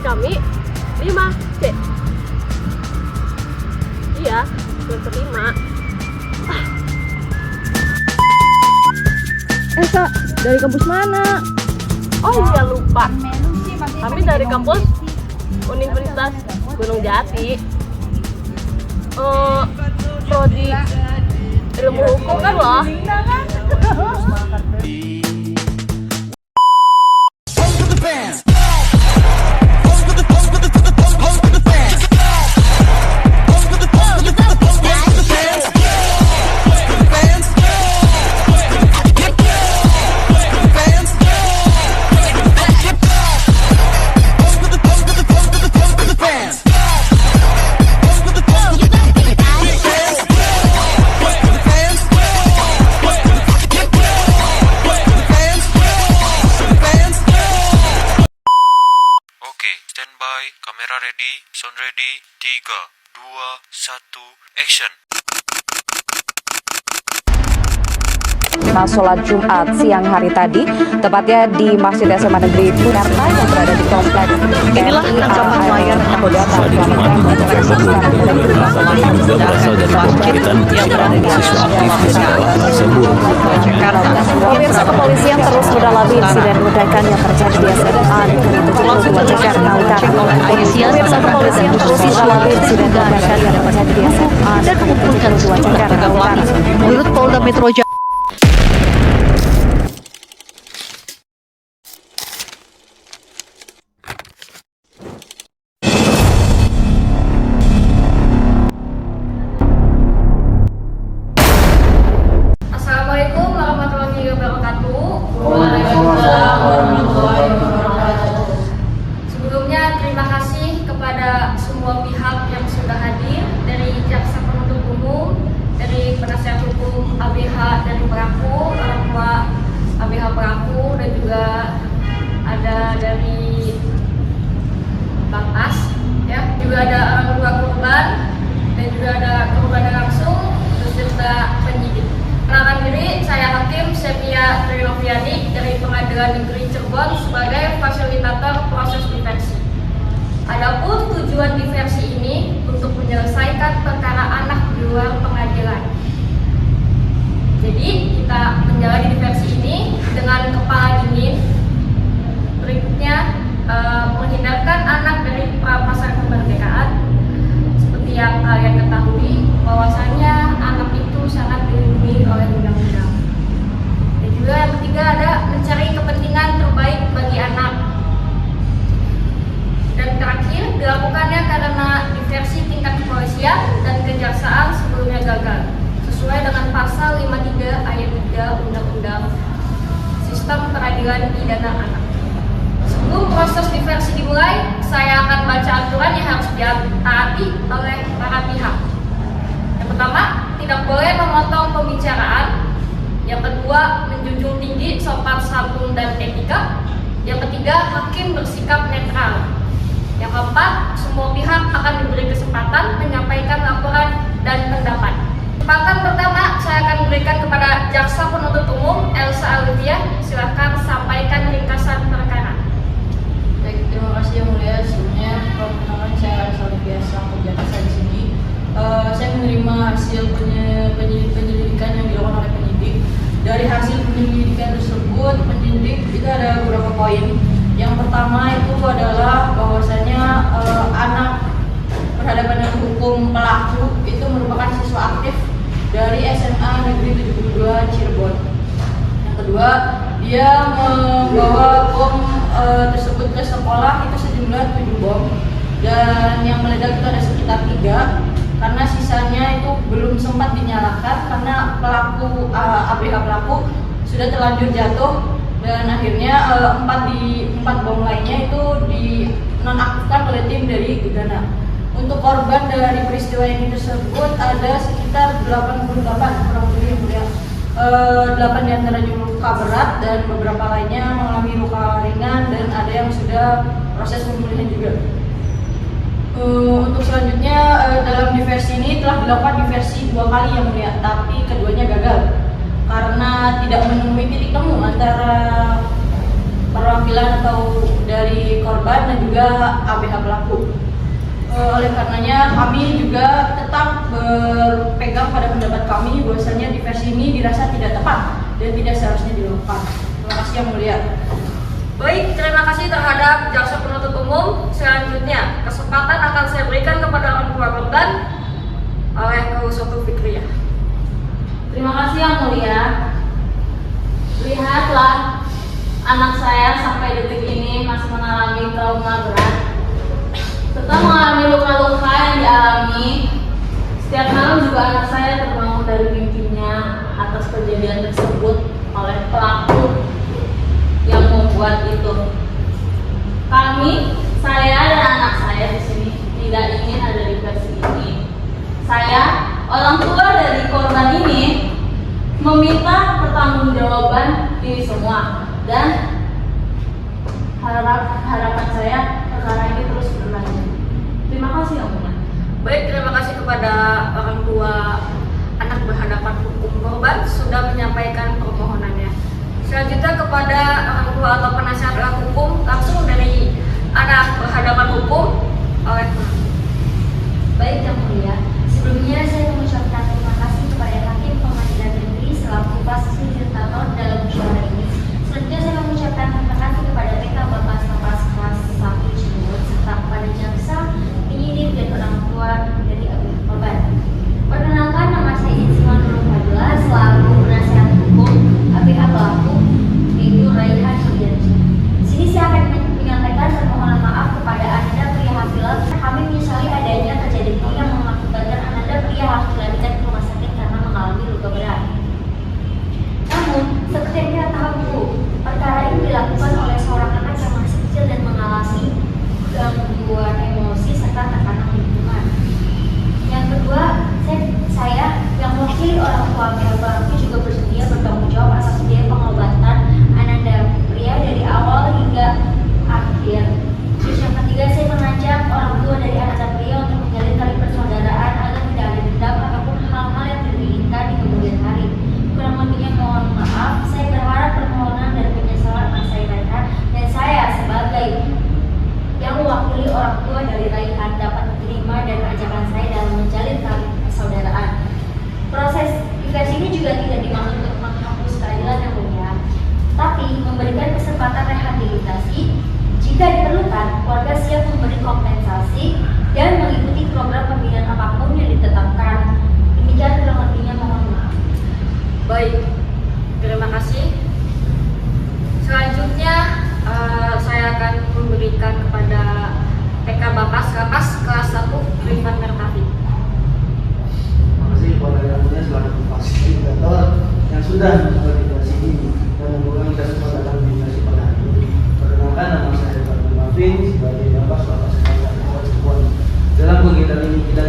kami 5C. Iya, semester 5. Kak, dari kampus mana? Oh iya lupa. Kami dari kampus Universitas Gunung Jati. Prodi ilmu hukum kan loh. Standby, kamera ready, sound ready, 3, 2, 1, action. Sholat Jumat siang hari tadi, tepatnya di Masjid SMA Negeri Purwakarta yang berada di kompleks. Inilah ancaman layar Hari Jumat 7 November 2020 juga berasal dari pembangkitan siswa aktif di sekolah tersebut. Pemirsa, kepolisian terus mendalami insiden ledakan yang terjadi di SMA Negeri 72 Jakarta Utara. Pemirsa, kepolisian terus mendalami insiden ledakan yang terjadi di SMA Negeri 72 Jakarta Utara. Menurut Polda Metro Jaya, Assalamualaikum warahmatullahi wabarakatuh. Waalaikumsalam warahmatullahi wabarakatuh. Sebelumnya terima kasih kepada semua pihak yang sudah hadir, dari jaksa penuntut umum, dari penasihat hukum ABH dari pelaku, orang tua ABH pelaku, dan juga ada dari Bang As, ya, juga ada orang tua korban, dan juga ada korban langsung beserta penyidik. Kenalkan diri, saya Hakim Sepia Trinoviani dari Pengadilan Negeri Cirebon sebagai fasilitator proses diversi. Adapun tujuan diversi ini untuk menyelesaikan perkara anak di luar pengadilan. Jadi kita menjalani diversi ini dengan kepala dingin. Berikutnya menghindarkan anak dari prapasan kemerdekaan. Seperti yang kalian ketahui, bahwasanya anak itu sangat dilindungi oleh undang-undang. Dan juga yang ketiga ada mencari kepentingan terbaik bagi anak. Dan terakhir dilakukannya karena diversi tingkat kepolisian dan kejaksaan sebelumnya gagal, sesuai dengan pasal 53 ayat 3 Undang-Undang Sistem Peradilan Pidana Anak. Sebelum proses diversi dimulai, saya akan baca aturan yang harus ditaati oleh para pihak. Yang pertama, tidak boleh memotong pembicaraan. Yang kedua, menjunjung tinggi sopan santun dan etika. Yang ketiga, hakim bersikap netral. Yang keempat, semua pihak akan diberi kesempatan menyampaikan laporan dan pendapat. Kesempatan pertama saya akan berikan kepada Jaksa Penuntut Umum Elsa Alivia. Silakan sampaikan ringkasan perkara. Baik, terima kasih yang mulia. Sebelumnya, perkenalkan saya Elsa Alivia selaku jaksa di sini. Saya menerima hasil penyelidikan yang dilakukan oleh penyidik. Dari hasil penyelidikan tersebut, penyidik itu ada beberapa poin. Yang pertama itu adalah bahwasanya anak berhadapan dengan hukum pelaku itu merupakan siswa aktif dari SMA Negeri 72 Cirebon. Yang kedua, dia membawa bom tersebut ke sekolah itu sejumlah 7 bom, dan yang meledak itu ada sekitar 3, karena sisanya itu belum sempat dinyalakan karena pelaku ABH pelaku sudah terlanjur jatuh, dan akhirnya 4 bom lainnya itu dinonaktifkan oleh tim dari gegana. Untuk korban dari peristiwa ini tersebut ada sekitar 88 kurang lebih ya. 8 diantaranya luka berat dan beberapa lainnya mengalami luka ringan, dan ada yang sudah proses pemulihan juga. Untuk selanjutnya dalam diversi ini telah dilakukan diversi 2 kali yang mulia, tapi keduanya gagal karena tidak menemui titik temu antara perwakilan atau dari korban dan juga ABH pelaku. Oleh karenanya kami juga tetap berpegang pada pendapat kami bahwasanya diversi ini dirasa tidak tepat dan tidak seharusnya dilakukan. Terima kasih Yang Mulia. Baik, terima kasih terhadap jaksa penuntut umum. Selanjutnya, kesempatan akan saya berikan kepada orang tua korban oleh Sotu Fikriyah. Terima kasih Yang Mulia. Lihatlah, anak saya sampai detik ini masih mengalami trauma berat. Setelah mengalami luka-luka yang dialami, setiap malam juga anak saya terbangun dari mimpinya atas kejadian tersebut oleh pelaku yang membuat itu. Kami, saya dan anak saya di sini tidak ingin ada diversi ini. Saya, orang tua dari korban ini, meminta pertanggungjawaban diri semua dan harapan saya perkara ini terus berlanjut. Terima kasih Yang Mulia. Baik, terima kasih kepada orang tua anak berhadapan hukum korban sudah menyampaikan permohonannya. Selanjutnya kepada orang tua atau penasihat hukum langsung dari anak berhadapan hukum oleh. Baik Yang Mulia, sebelumnya saya mengucapkan terima kasih kepada Hakim Pengadilan Negeri selaku posisi legislator dalam musyawarah ini. Selanjutnya saya mengucapkan terima kasih kepada PK Bapak Lapas Kelas 1 Cirebon serta kepada jaksa, penyidik dan orang tua dari ABH korban. Perkenalkan, nama saya Insima Nurul Fadila selaku penasihat hukum ABH pelaku yaitu Raihan Sugiarji. Di sini saya akan menyampaikan permohonan maaf kepada Ananda Pria Hafila. Kami menyesali adanya kejadian ini yang mengakibatkan Ananda Pria Hafila dilarikan ke rumah sakit karena mengalami luka berat. Namun, seperti yang kita tahu, perkara ini dilakukan oleh seorang anak yang masih kecil dan mengalami gangguan emosi serta tekanan lingkungan. Yang kedua, saya yang mewakili orang tua pelaku juga bersedia bertanggung jawab atas biaya pengobatan Ananda Pria dari awal hingga akhir. Terus yang ketiga, saya mengajak orang tua dari Ananda Pria untuk menjalin tali persaudaraan agar tidak ada dendam ataupun hal-hal yang tidak diinginkan di kemudian hari. Kurang lebihnya mohon maaf. Saya berharap permohonan dan penyesalan anak saya Raihan dan saya sebagai yang mewakili orang tua dari Raihan dapat menerima dan ajakan saya dalam menjalin tali persaudaraan. Proses diversi ini juga tidak dimaksud untuk menghapus keadilan Yang Mulia, tapi memberikan kesempatan rehabilitasi. Jika diperlukan, keluarga siap memberi kompensasi dan mengikuti program pembinaan apapun yang ditetapkan. Demikian kurang lebihnya, mohon maaf. Baik, terima kasih. Selanjutnya saya akan memberikan kepada PK Bapas Lapas kelas 1 Rifan Mertafi. Terima kasih kepada Yang Mulia selaku fasilitator yang sudah membuat diversi ini dan mengurangi kita semua dalam diversi pada hari ini. Perkenalkan, nama saya Rifan Mertafi sebagai Bapas Lapas kelas 1 Cirebon. Dalam kegiatan ini kita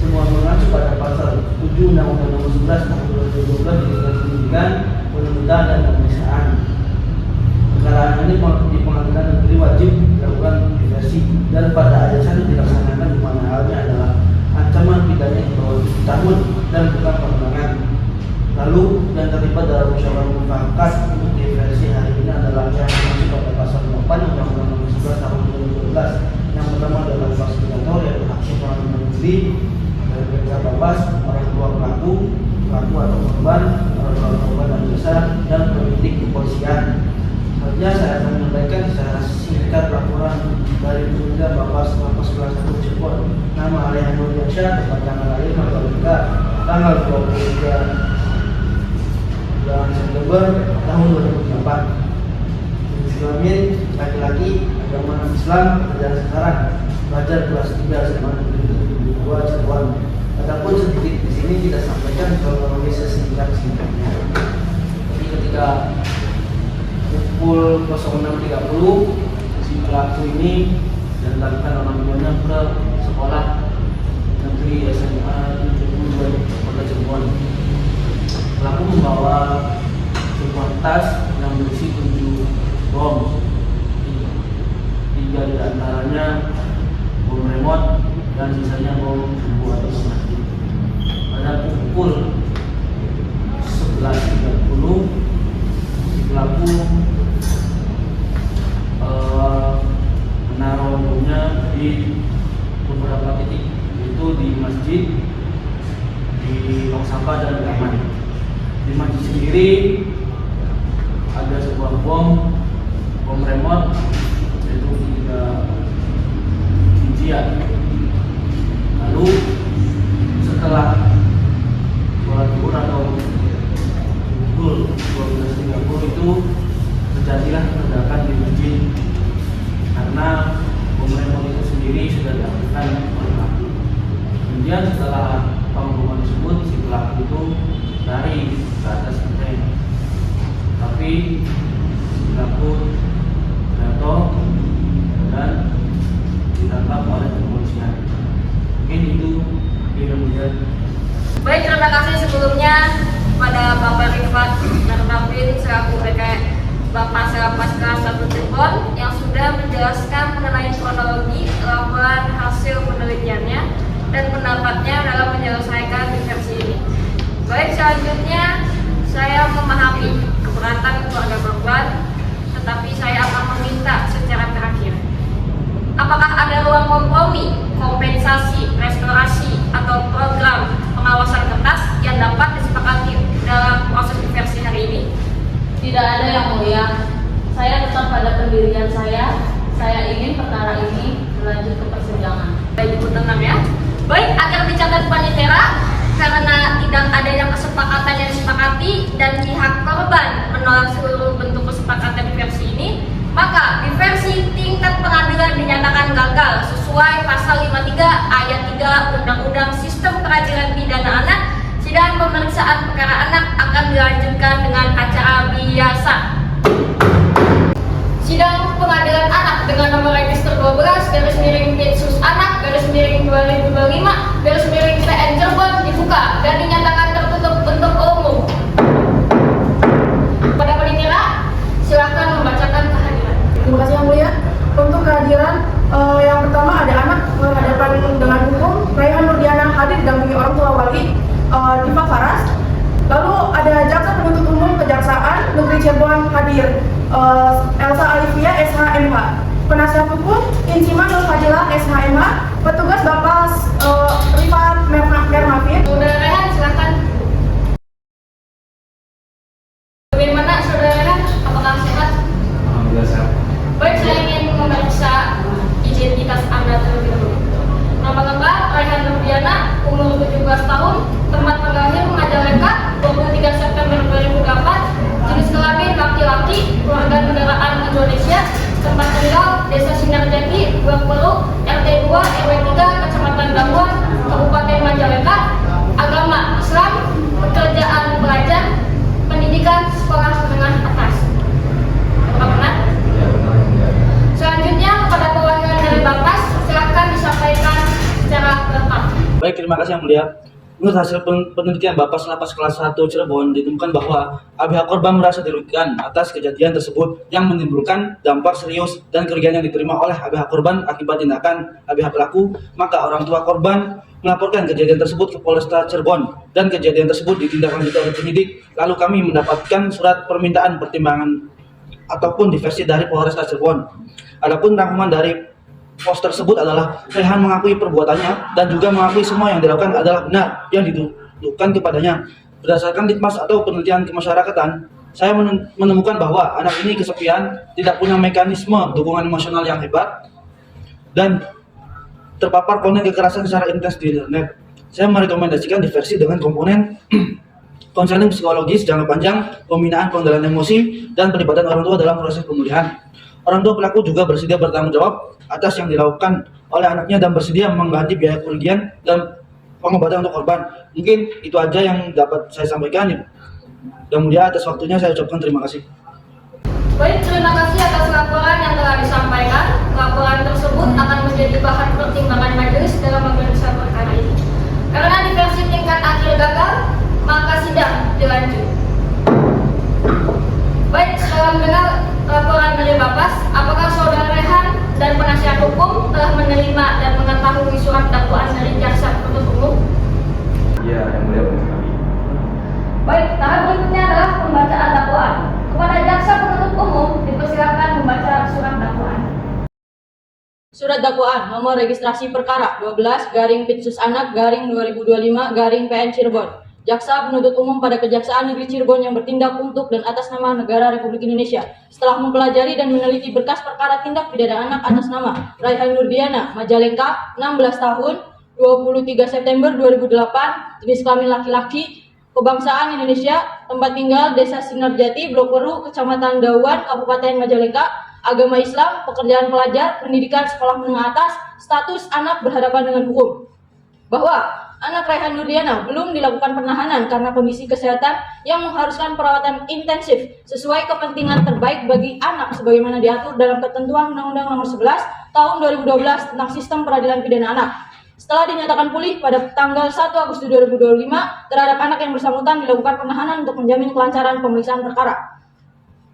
semua mengacu pada pasal 7 Undang-Undang Nomor 11 Tahun 2012 tentang pendidikan, penuntutan dan pemeriksaan. Perkara ini di Pengadilan Negeri wajib dilakukan diversi dan pada ayat 1 dilaksanakan di mana halnya adalah ancaman pidana di bawah 7 tahun dan bukan perundangan. Lalu yang terlibat dalam musyawarah mufakat untuk diversi hari ini adalah yang mengacu pada pasal 8 Undang-Undang Nomor 11 Tahun 2012. Yang pertama adalah fasilitator yaitu Hakim Pengadilan Negeri, PK Bapas, orang tua pelaku atau korban, orang tua korban dan jasa, dan penyidik kepolisian. Selanjutnya saya akan menyampaikan secara singkat laporan dari petugas Bapas Lapas kelas 1 Cirebon. Nama Raihan Nurdiansyah, tempat tanggal lahir Mandalika, tanggal 23 bulan September tahun 2008. Islamin, laki-laki, agama Islam, pekerjaan sekarang, pelajar kelas 3 SMA Negeri 2 Cirebon. Adapun sedikit di sini kita sampaikan kronologis sesingkat-singkatnya. Jadi ketika pukul 06.30 si pelaku ini diantarkan orang tuanya ke sekolah negeri SMA 72 Kota Cirebon. Pelaku membawa sebuah tas yang berisi 7 bom, 3 di antaranya bom remote dan sisanya bom bumbu atau plastik. Pada pukul 11.30 si pelaku di beberapa titik, yaitu di masjid, di tong sampah dan di taman. Di masjid sendiri ada sebuah bom remote, yaitu 3 bijian. Lalu setelah sholat zuhur atau pukul 12.30 itu terjadilah ledakan di masjid karena bom remote itu sendiri sudah diaktifkan oleh pelaku. Kemudian setelah pengeboman tersebut, si pelaku itu lari ke atas genteng, tapi si pelaku jatuh dan ditangkap oleh kepolisian. Mungkin itu kemudian. Baik, terima kasih sebelumnya pada Bapak Rifat dan Rafin selaku Bapak Selapas kelas 1 Cirebon yang sudah menjelaskan mengenai kronologi laporan hasil penelitiannya dan pendapatnya dalam menyelesaikan diversi ini. Baik, selanjutnya saya memahami keberatan keluarga korban, tetapi saya akan meminta secara terakhir, apakah ada ruang kompromi, kompensasi, restorasi, atau program pengawasan ketat yang dapat disepakati dalam proses diversi hari ini? Tidak ada yang mulia. Saya tetap pada pendirian saya. Saya ingin perkara ini berlanjut ke persidangan. Baik, Ibu tenang ya. Baik, agar dicatat panitera, karena tidak ada yang kesepakatan yang disepakati dan pihak korban menolak seluruh bentuk kesepakatan diversi ini, maka diversi tingkat pengadilan dinyatakan gagal sesuai pasal 53 ayat 3 Undang-Undang Sistem Peradilan Pidana Anak. Sidang pemeriksaan perkara anak akan dilanjutkan dengan acara biasa. Sidang pengadilan anak dengan nomor register 12/Densus Anak /2025/PN Cirebon dibuka dan dinyatakan tertutup untuk umum. Pada penitera, silakan membacakan kehadiran. Terima kasih Yang Mulia. Untuk kehadiran yang pertama ada anak berhadapan dengan hukum, Raihan Nurdiana hadir didampingi orang tua wali, Diva Faras. Lalu ada jaksa penuntut umum Kejaksaan Negeri Cirebon hadir, Elsa Alivia SHMH. Penasihat hukum Insima Nur Fadilah SHMH. Petugas Bapak Rifat Mermafin. Saudara Rehan, silakan. Bagaimana Saudara Rehan? Apakah sehat? Alhamdulillah sehat. Baik, saya ingin memeriksa identitas Anda terlebih dahulu. Nama lengkap Raihan Nurdiana, umur 17 tahun, tempat terlahir Majalengka, 23 September 2004, jenis kelamin laki-laki, keluarga negaraan Indonesia, tempat tinggal Desa Sinarjati, Buakpelu, RT 2 RW 3, Kecamatan Gamuan, Kabupaten Majalengka, agama Islam, pekerjaan pelajar, pendidikan sekolah menengah atas. Apakah benar? Selanjutnya kepada perwakilan dari Bapas, silakan disampaikan secara lengkap. Baik, terima kasih Yang Mulia. Menurut hasil penelitian Bapas Lapas kelas 1 Cirebon ditemukan bahwa pihak korban merasa dirugikan atas kejadian tersebut yang menimbulkan dampak serius dan kerugian yang diterima oleh pihak korban akibat tindakan pihak pelaku. Maka orang tua korban melaporkan kejadian tersebut ke Polresta Cirebon dan kejadian tersebut ditindaklanjuti oleh penyidik. Lalu kami mendapatkan surat permintaan pertimbangan ataupun diversi dari Polresta Cirebon. Adapun rangkuman dari pos tersebut adalah Rehan mengakui perbuatannya dan juga mengakui semua yang dilakukan adalah benar yang dituduhkan kepadanya. Berdasarkan litmas atau penelitian kemasyarakatan, saya menemukan bahwa anak ini kesepian, tidak punya mekanisme dukungan emosional yang hebat, dan terpapar konten kekerasan secara intens di internet. Saya merekomendasikan diversi dengan komponen konseling psikologis jangka panjang, pembinaan pengendalian emosi, dan pelibatan orang tua dalam proses pemulihan. Orang tua pelaku juga bersedia bertanggung jawab atas yang dilakukan oleh anaknya dan bersedia mengganti biaya kerugian dan pengobatan untuk korban. Mungkin itu aja yang dapat saya sampaikan. Dan mulia atas waktunya saya ucapkan terima kasih. Baik, terima kasih atas laporan yang telah disampaikan. Laporan tersebut akan menjadi bahan pertimbangan majelis dalam memeriksa perkara ini. Karena diversi tingkat akhir gagal, maka sidang dilanjut. Baik, setelah mendengar laporan dari Bapas, apakah Saudara Rehan dan penasihat hukum telah menerima dan mengetahui surat dakwaan dari jaksa penuntut umum? Iya, Yang Mulia. Baik, tahap berikutnya adalah pembacaan dakwaan. Kepada jaksa penuntut umum dipersilakan membaca surat dakwaan. Surat dakwaan nomor registrasi perkara 12/Pitsus-Anak/2025/PN Cirebon. Jaksa penuntut umum pada Kejaksaan Negeri Cirebon yang bertindak untuk dan atas nama negara Republik Indonesia setelah mempelajari dan meneliti berkas perkara tindak pidana anak atas nama Raihan Nurdiana Majalengka, 16 tahun, 23 September 2008, jenis kelamin laki-laki, kebangsaan Indonesia, tempat tinggal Desa Sinarjati, Blok Weru, Kecamatan Dauan, Kabupaten Majalengka, agama Islam, pekerjaan pelajar, pendidikan sekolah menengah atas, status anak berhadapan dengan hukum. Bahwa anak Raihan Nurdiana belum dilakukan penahanan karena kondisi kesehatan yang mengharuskan perawatan intensif sesuai kepentingan terbaik bagi anak sebagaimana diatur dalam ketentuan Undang-Undang Nomor 11 Tahun 2012 tentang Sistem Peradilan Pidana Anak. Setelah dinyatakan pulih pada tanggal 1 Agustus 2025 terhadap anak yang bersangkutan dilakukan penahanan untuk menjamin kelancaran pemeriksaan perkara.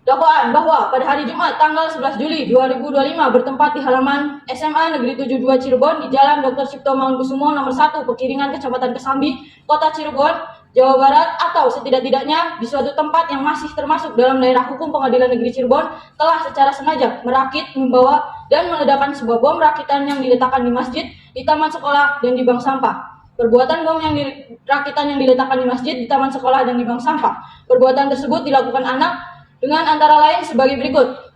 Dakwaan bahwa pada hari Jumat tanggal 11 Juli 2025 bertempat di halaman SMA Negeri 72 Cirebon di Jalan Dr. Cipto Mangunkusumo nomor 1 Pekiringan Kecamatan Kesambi, Kota Cirebon, Jawa Barat atau setidak-tidaknya di suatu tempat yang masih termasuk dalam daerah hukum Pengadilan Negeri Cirebon telah secara sengaja merakit, membawa, dan meledakkan sebuah bom rakitan yang diletakkan di masjid, di taman sekolah, dan di bank sampah. Perbuatan bom rakitan yang diletakkan di masjid, di taman sekolah, dan di bank sampah. Perbuatan tersebut dilakukan anak dengan antara lain sebagai berikut.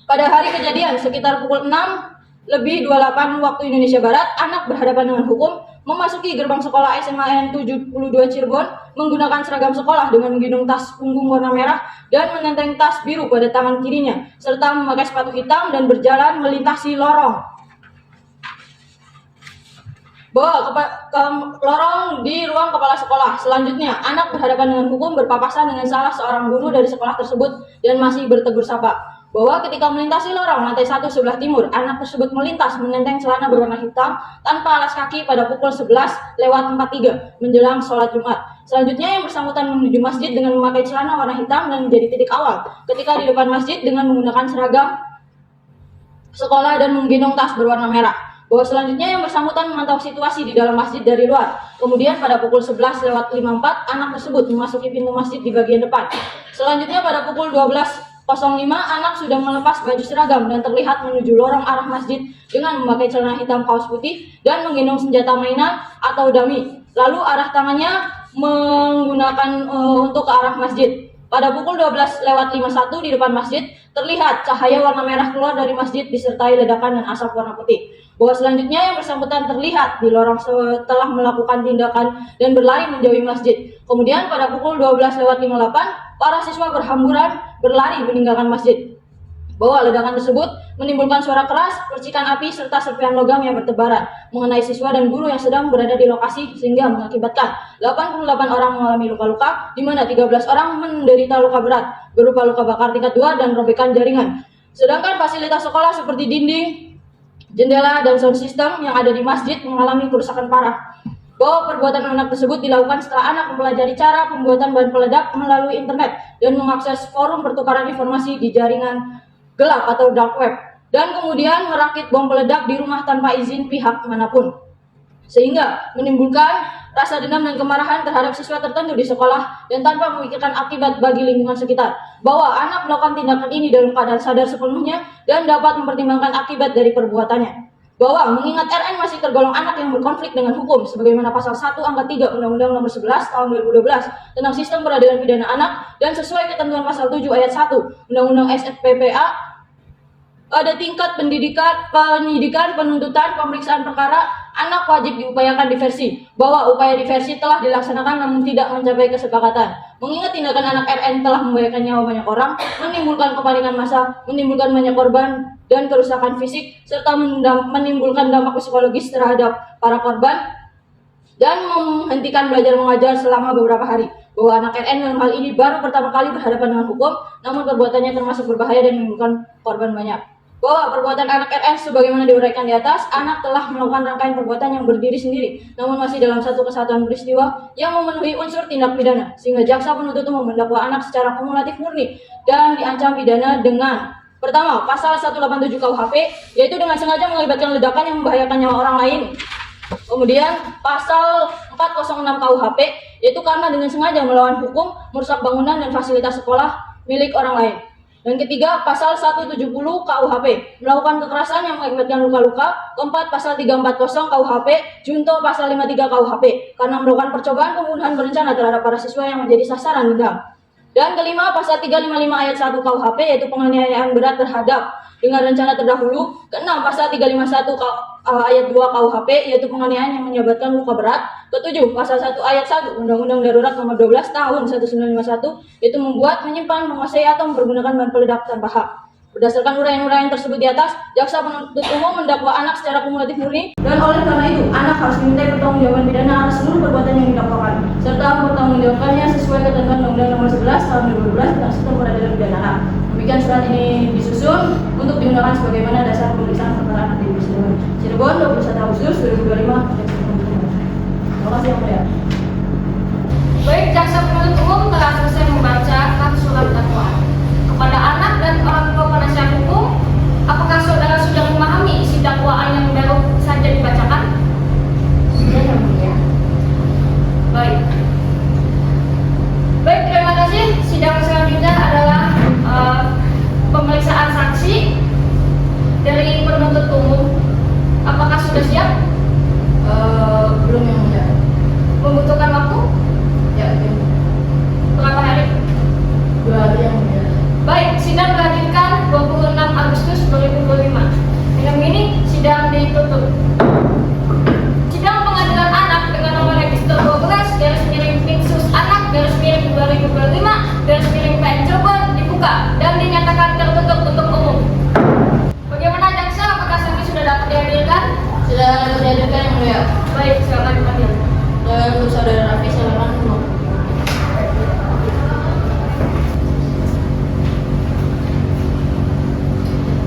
Pada hari kejadian sekitar pukul 6:28 waktu Indonesia Barat, anak berhadapan dengan hukum memasuki gerbang sekolah SMA N 72 Cirebon menggunakan seragam sekolah dengan menggendong tas punggung warna merah dan menenteng tas biru pada tangan kirinya serta memakai sepatu hitam dan berjalan melintasi lorong lorong di ruang kepala sekolah. Selanjutnya, anak berhadapan dengan hukum berpapasan dengan salah seorang guru dari sekolah tersebut dan masih bertegur sapa. Bahwa ketika melintasi lorong lantai 1 sebelah timur, anak tersebut melintas menenteng celana berwarna hitam tanpa alas kaki pada pukul 11:43 menjelang sholat Jumat. Selanjutnya, yang bersangkutan menuju masjid dengan memakai celana warna hitam dan menjadi titik awal ketika di depan masjid dengan menggunakan seragam sekolah dan menggendong tas berwarna merah. Bahwa selanjutnya yang bersangkutan memantau situasi di dalam masjid dari luar. Kemudian pada pukul 11:54 anak tersebut memasuki pintu masjid di bagian depan. Selanjutnya pada pukul 12:05 anak sudah melepas baju seragam dan terlihat menuju lorong arah masjid dengan memakai celana hitam kaos putih dan menggendong senjata mainan atau dummy. Lalu arah tangannya menggunakan untuk ke arah masjid. Pada pukul 12:51 di depan masjid terlihat cahaya warna merah keluar dari masjid disertai ledakan dan asap warna putih. Bahwa selanjutnya yang bersangkutan terlihat di lorong setelah melakukan tindakan dan berlari menjauhi masjid. Kemudian pada pukul 12:58 para siswa berhamburan berlari meninggalkan masjid. Bahwa ledakan tersebut menimbulkan suara keras, percikan api, serta serpihan logam yang bertebaran mengenai siswa dan guru yang sedang berada di lokasi sehingga mengakibatkan 88 orang mengalami luka-luka, di mana 13 orang menderita luka berat berupa luka bakar tingkat 2 dan robekan jaringan. Sedangkan fasilitas sekolah seperti dinding, jendela, dan sound system yang ada di masjid mengalami kerusakan parah. Bahwa perbuatan anak tersebut dilakukan setelah anak mempelajari cara pembuatan bahan peledak melalui internet dan mengakses forum pertukaran informasi di jaringan gelap atau dark web, dan kemudian merakit bom peledak di rumah tanpa izin pihak manapun, sehingga menimbulkan rasa dendam dan kemarahan terhadap siswa tertentu di sekolah dan tanpa memikirkan akibat bagi lingkungan sekitar. Bahwa anak melakukan tindakan ini dalam keadaan sadar sepenuhnya dan dapat mempertimbangkan akibat dari perbuatannya. Bahwa mengingat RN masih tergolong anak yang berkonflik dengan hukum sebagaimana pasal 1 angka 3 Undang-Undang Nomor 11 Tahun 2012 tentang Sistem Peradilan Pidana Anak dan sesuai ketentuan pasal 7 ayat 1 Undang-Undang SFPPA, pada tingkat penyidikan, penuntutan, pemeriksaan perkara, anak wajib diupayakan diversi. Bahwa upaya diversi telah dilaksanakan namun tidak mencapai kesepakatan. Mengingat tindakan anak RN telah membahayakan nyawa banyak orang, menimbulkan kepanikan massa, menimbulkan banyak korban dan kerusakan fisik, serta menimbulkan dampak psikologis terhadap para korban, dan menghentikan belajar mengajar selama beberapa hari. Bahwa anak RN dalam hal ini baru pertama kali berhadapan dengan hukum, namun perbuatannya termasuk berbahaya dan menimbulkan korban banyak. Bahwa perbuatan anak RN sebagaimana diuraikan di atas, anak telah melakukan rangkaian perbuatan yang berdiri sendiri, namun masih dalam satu kesatuan peristiwa yang memenuhi unsur tindak pidana, sehingga jaksa penuntut umum mendakwa anak secara kumulatif murni dan diancam pidana dengan: pertama, pasal 187 KUHP, yaitu dengan sengaja mengakibatkan ledakan yang membahayakan nyawa orang lain. Kemudian pasal 406 KUHP, yaitu karena dengan sengaja melawan hukum, merusak bangunan dan fasilitas sekolah milik orang lain. Dan ketiga, pasal 170 KUHP, melakukan kekerasan yang mengakibatkan luka-luka. Keempat, pasal 340 KUHP, junto pasal 53 KUHP, karena melakukan percobaan pembunuhan berencana terhadap para siswa yang menjadi sasaran dendam. Dan kelima, pasal 355 ayat 1 KUHP, yaitu penganiayaan berat terhadap dengan rencana terdahulu. Keenam, pasal 351 ayat 2 KUHP, yaitu penganiayaan yang menyebabkan luka berat. Ketujuh, pasal 1 ayat 1 Undang-Undang Darurat Nomor 12 Tahun 1951, yaitu membuat, menyimpan, menguasai atau mempergunakan bahan peledak tanpa hak. Berdasarkan uraian-uraian tersebut di atas, jaksa penuntut umum mendakwa anak secara kumulatif murni, dan oleh karena itu anak harus dimintai pertanggungjawaban pidana atas seluruh perbuatan yang didakwakan, serta mempertanggungjawabkannya sesuai ketentuan Undang-Undang Nomor 11 Tahun 2012 tentang sistem peradilan pidana anak. Demikian surat ini disusun untuk digunakan sebagaimana dasar pemeriksaan perkara di persidangan Cirebon 21 Agustus 2025. Terima kasih yang mulia. Baik, jaksa penuntut umum telah selesai membacakan surat dakwaan kepada anak dan orang tua penasihat hukum. Apakah saudara sudah memahami isi dakwaan yang baru saja dibacakan? Sudah, Yang Mulia. Baik. Baik, terima kasih. Sidang selanjutnya adalah pemeriksaan saksi dari penuntut umum. Apakah sudah siap? Belum, Yang Mulia. Membutuhkan waktu? Ya, Berapa hari? 2 hari, Yang Mulia. Baik, sidang dilanjutkan 26 Agustus 2025. Dengan ini sidang ditutup. Sidang pengadilan anak dengan nomor register 12/Pinsus Anak /2025 PN Cirebon dibuka dan dinyatakan tertutup untuk umum. Bagaimana jaksa? Apakah saksi sudah dapat dihadirkan? Sudah dapat dihadirkan, Yang Mulia. Baik, silakan dipanggil. Dan untuk saudara Raffi, silakan.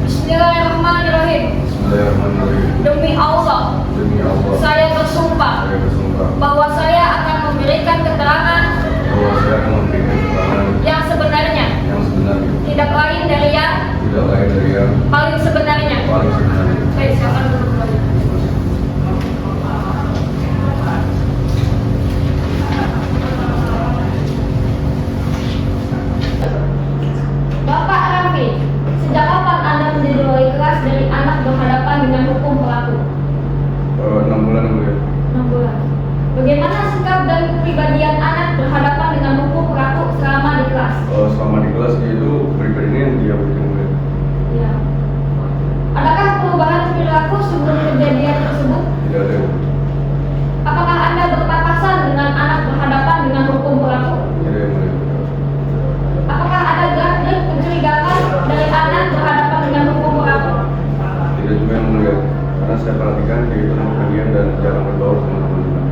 Bismillahirrahmanirrahim. Demi Allah, saya bersumpah bahwa saya akan memberikan keterangan yang sebenarnya, tidak lain dari yang paling sebenarnya. Baik, silakan duduk kembali. Bapak Raffi, sejak kapan Anda menjadi wali kelas dari anak berhadapan dengan hukum pelaku? 6 bulan, Yang Mulia. 6 bulan. Bagaimana sikap dan kepribadian anak berhadapan dengan hukum pelaku selama di kelas? Selama di kelas dia itu pribadinya yang dia Yang Mulia. Ya. Adakah perubahan perilaku sebelum kejadian tersebut? Tidak ada. Apakah Anda berpapasan dengan anak berhadapan dengan hukum pelaku? Tidak, Yang Mulia. Apakah ada gerak-gerik mencurigakan dari anak berhadapan dengan hukum pelaku? Tidak juga, Yang Mulia. Karena saya perhatikan dia itu pendiam dan jarang bergaul sama teman-teman.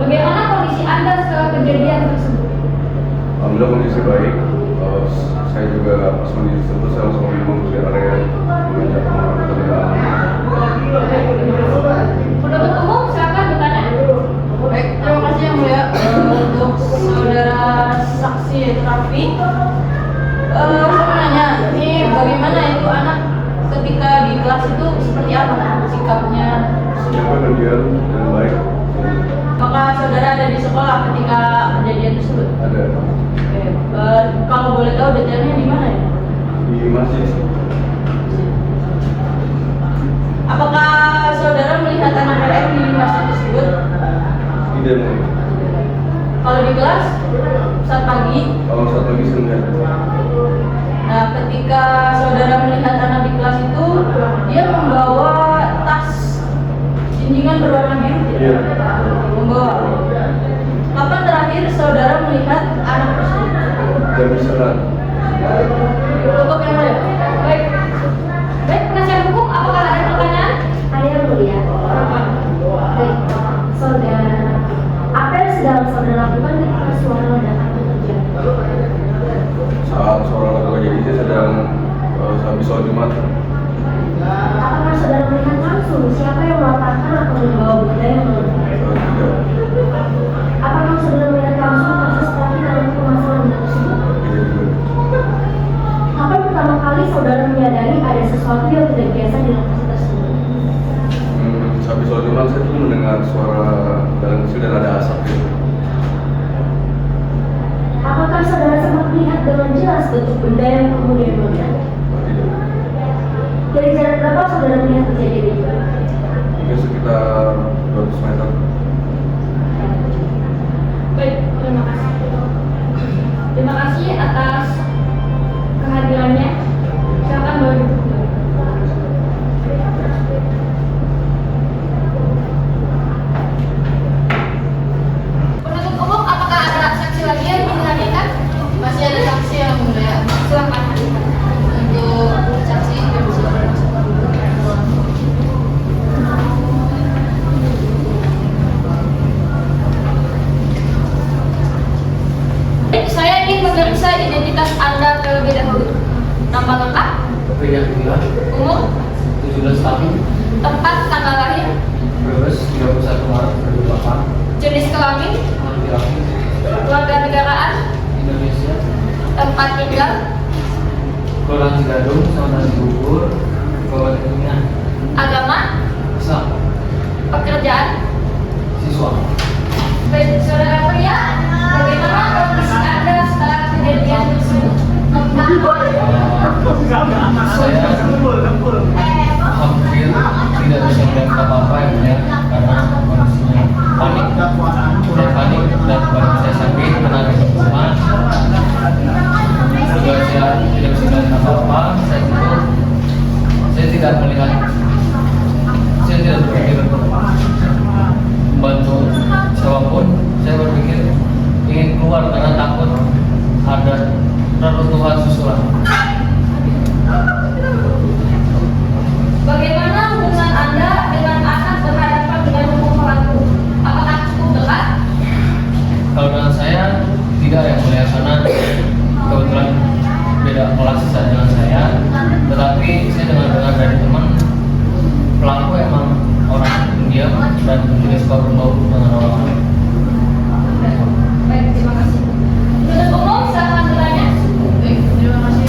Bagaimana kondisi Anda setelah kejadian tersebut? Alhamdulillah kondisi baik. Saya juga pas kondisi tersebut saya langsung minum di area mengajak orang-orang ke dalam. Penuntut umum silakan bertanya. Baik, terima kasih, Yang Mulia. Untuk saudara saksi yaitu Raffi, saya mau nanya, ini bagaimana itu anak ketika di kelas itu seperti apa sikapnya? Sikapnya pendiam dan baik. Apakah saudara ada di sekolah ketika kejadian tersebut? Ada. Oke, kalau boleh tahu detailnya di mana ya? Di masjid. Apakah saudara melihat anak RM di masjid tersebut? Tidak, Yang Mulia. Kalau di kelas saat pagi? Kalau saat pagi saya melihat. Nah, ketika saudara melihat anak di kelas itu, dia membawa tas jinjingan berwarna biru. Iya. Membawa. Kapan terakhir saudara melihat anak tersebut? Jam istirahat. Untuk yang mana? Baik. Baik, penasihat hukum, apakah ada pertanyaan? Ada, Yang Mulia. Baik, saudara. Apa yang sedang saudara lakukan ketika suara ledakan itu terjadi? Saat suara ledakan jadi saya sedang habis sholat Jumat. Apakah saudara melihat langsung siapa yang meletakkan atau membawa benda yang meledak? Tidak. Apakah saudara melihat langsung proses terakhir dalam pemasangan benda tersebut? Tidak juga. Kapan pertama kali saudara menyadari ada sesuatu yang tidak biasa di lokasi tersebut? Habis sholat Jumat saya tuh mendengar suara dalam kecil dan ada asap gitu. Apakah saudara sempat melihat dengan jelas bentuk benda yang kemudian melihat? Dari jarak berapa saudara melihat kejadian itu? Mungkin sekitar 200 meter. Baik, terima kasih. Terima kasih atas kehadirannya. Silakan Bapak Ibu. Penuntut umum, apakah ada saksi lagi yang ingin dihadirkan? Masih ada saksi yang mulia. Silakan hadirkan. Untuk saksi yang bisa bermasuk dulu. Saya ingin memeriksa identitas Anda terlebih dahulu. Nama lengkap, Priyatila, umur, 17 tahun, tempat tanggal lahir, Brebes, 31 Maret 2008, jenis kelamin, laki-laki, keluarga negaraan, Indonesia, tempat tinggal, Kelurahan Cigadung, Kecamatan Cibubur, Kabupaten Kuningan, agama, Islam, pekerjaan. siswa. Baik, saudara pria, bagaimana kondisi Anda setelah kejadian tersebut? Saya hampir tidak bisa melihat apa-apa ya mulia, karena kondisinya panik, saya panik dan badan saya sakit karena ada kebutuhan. Juga saya tidak bisa melihat apa-apa. Saya tidak melihat, saya tidak berpikir untuk membantu siapapun. Saya berpikir ingin keluar karena takut ada reruntuhan susulan. Bagaimana hubungan Anda dengan anak berhadapan dengan hukum pelaku? Apakah cukup dekat? Kalau dengan saya tidak ya mulia, karena kebetulan beda kelas dengan saya. Tetapi saya dengar dari teman, pelaku emang orang pendiam dan tidak suka berbau dengan orang lain. Baik, terima kasih. Penuntut umum, silakan bertanya. Baik, terima kasih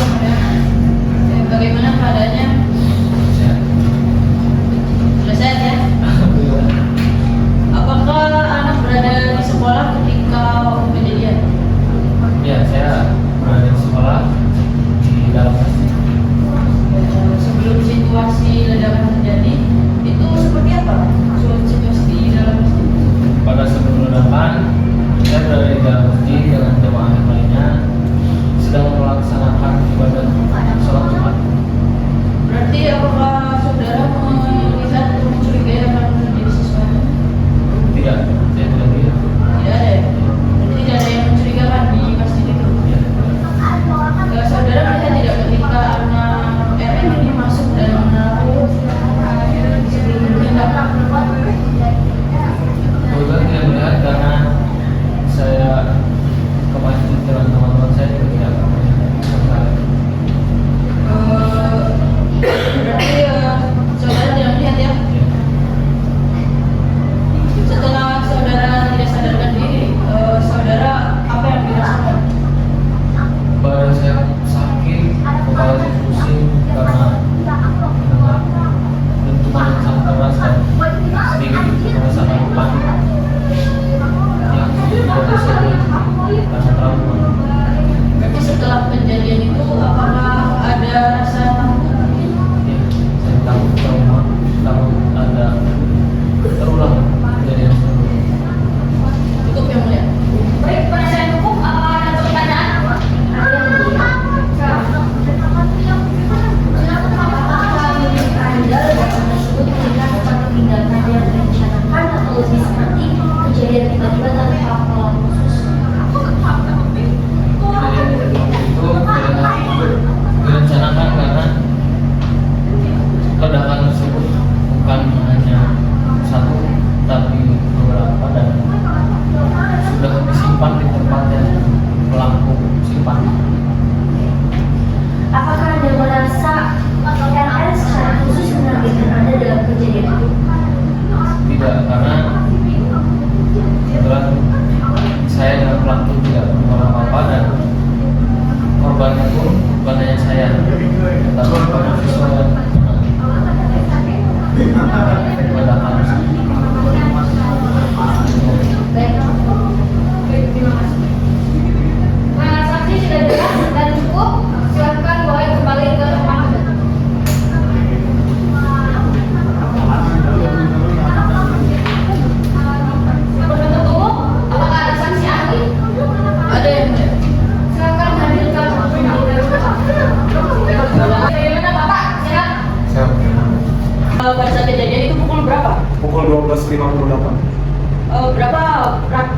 Berapa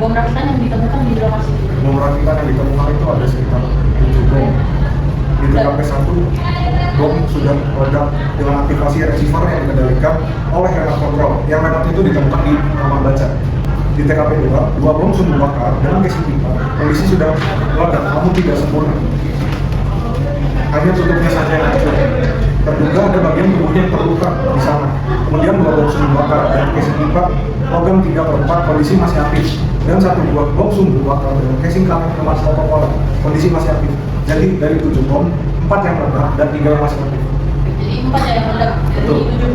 bom rakitan yang ditemukan di lokasi? Bom rakitan yang ditemukan itu ada sekitar 7 bom. Di TKP 1, bom sudah meledak dengan aktivasi receiver yang dikendalikan oleh renat kontrol. Yang renat itu ditemukan di kamar baca. Di TKP 2, 2 bom sumbu bakar dengan casing pipa. Kondisi sudah meledak, namun tidak sempurna. Hanya tutupnya saja yang hancur. Terduga ada bagian tubuhnya yang terluka di sana. Kemudian 2 bom sumbu bakar dan casing pipa logam 3/4 kondisi masih aktif, dan 1 buah bom sumbu bakar dengan casing kamar protokol kondisi masih aktif. Jadi dari 7 bom, 4 yang meledak dan 3 yang masih aktif. Jadi 4 yang meledak dari 7.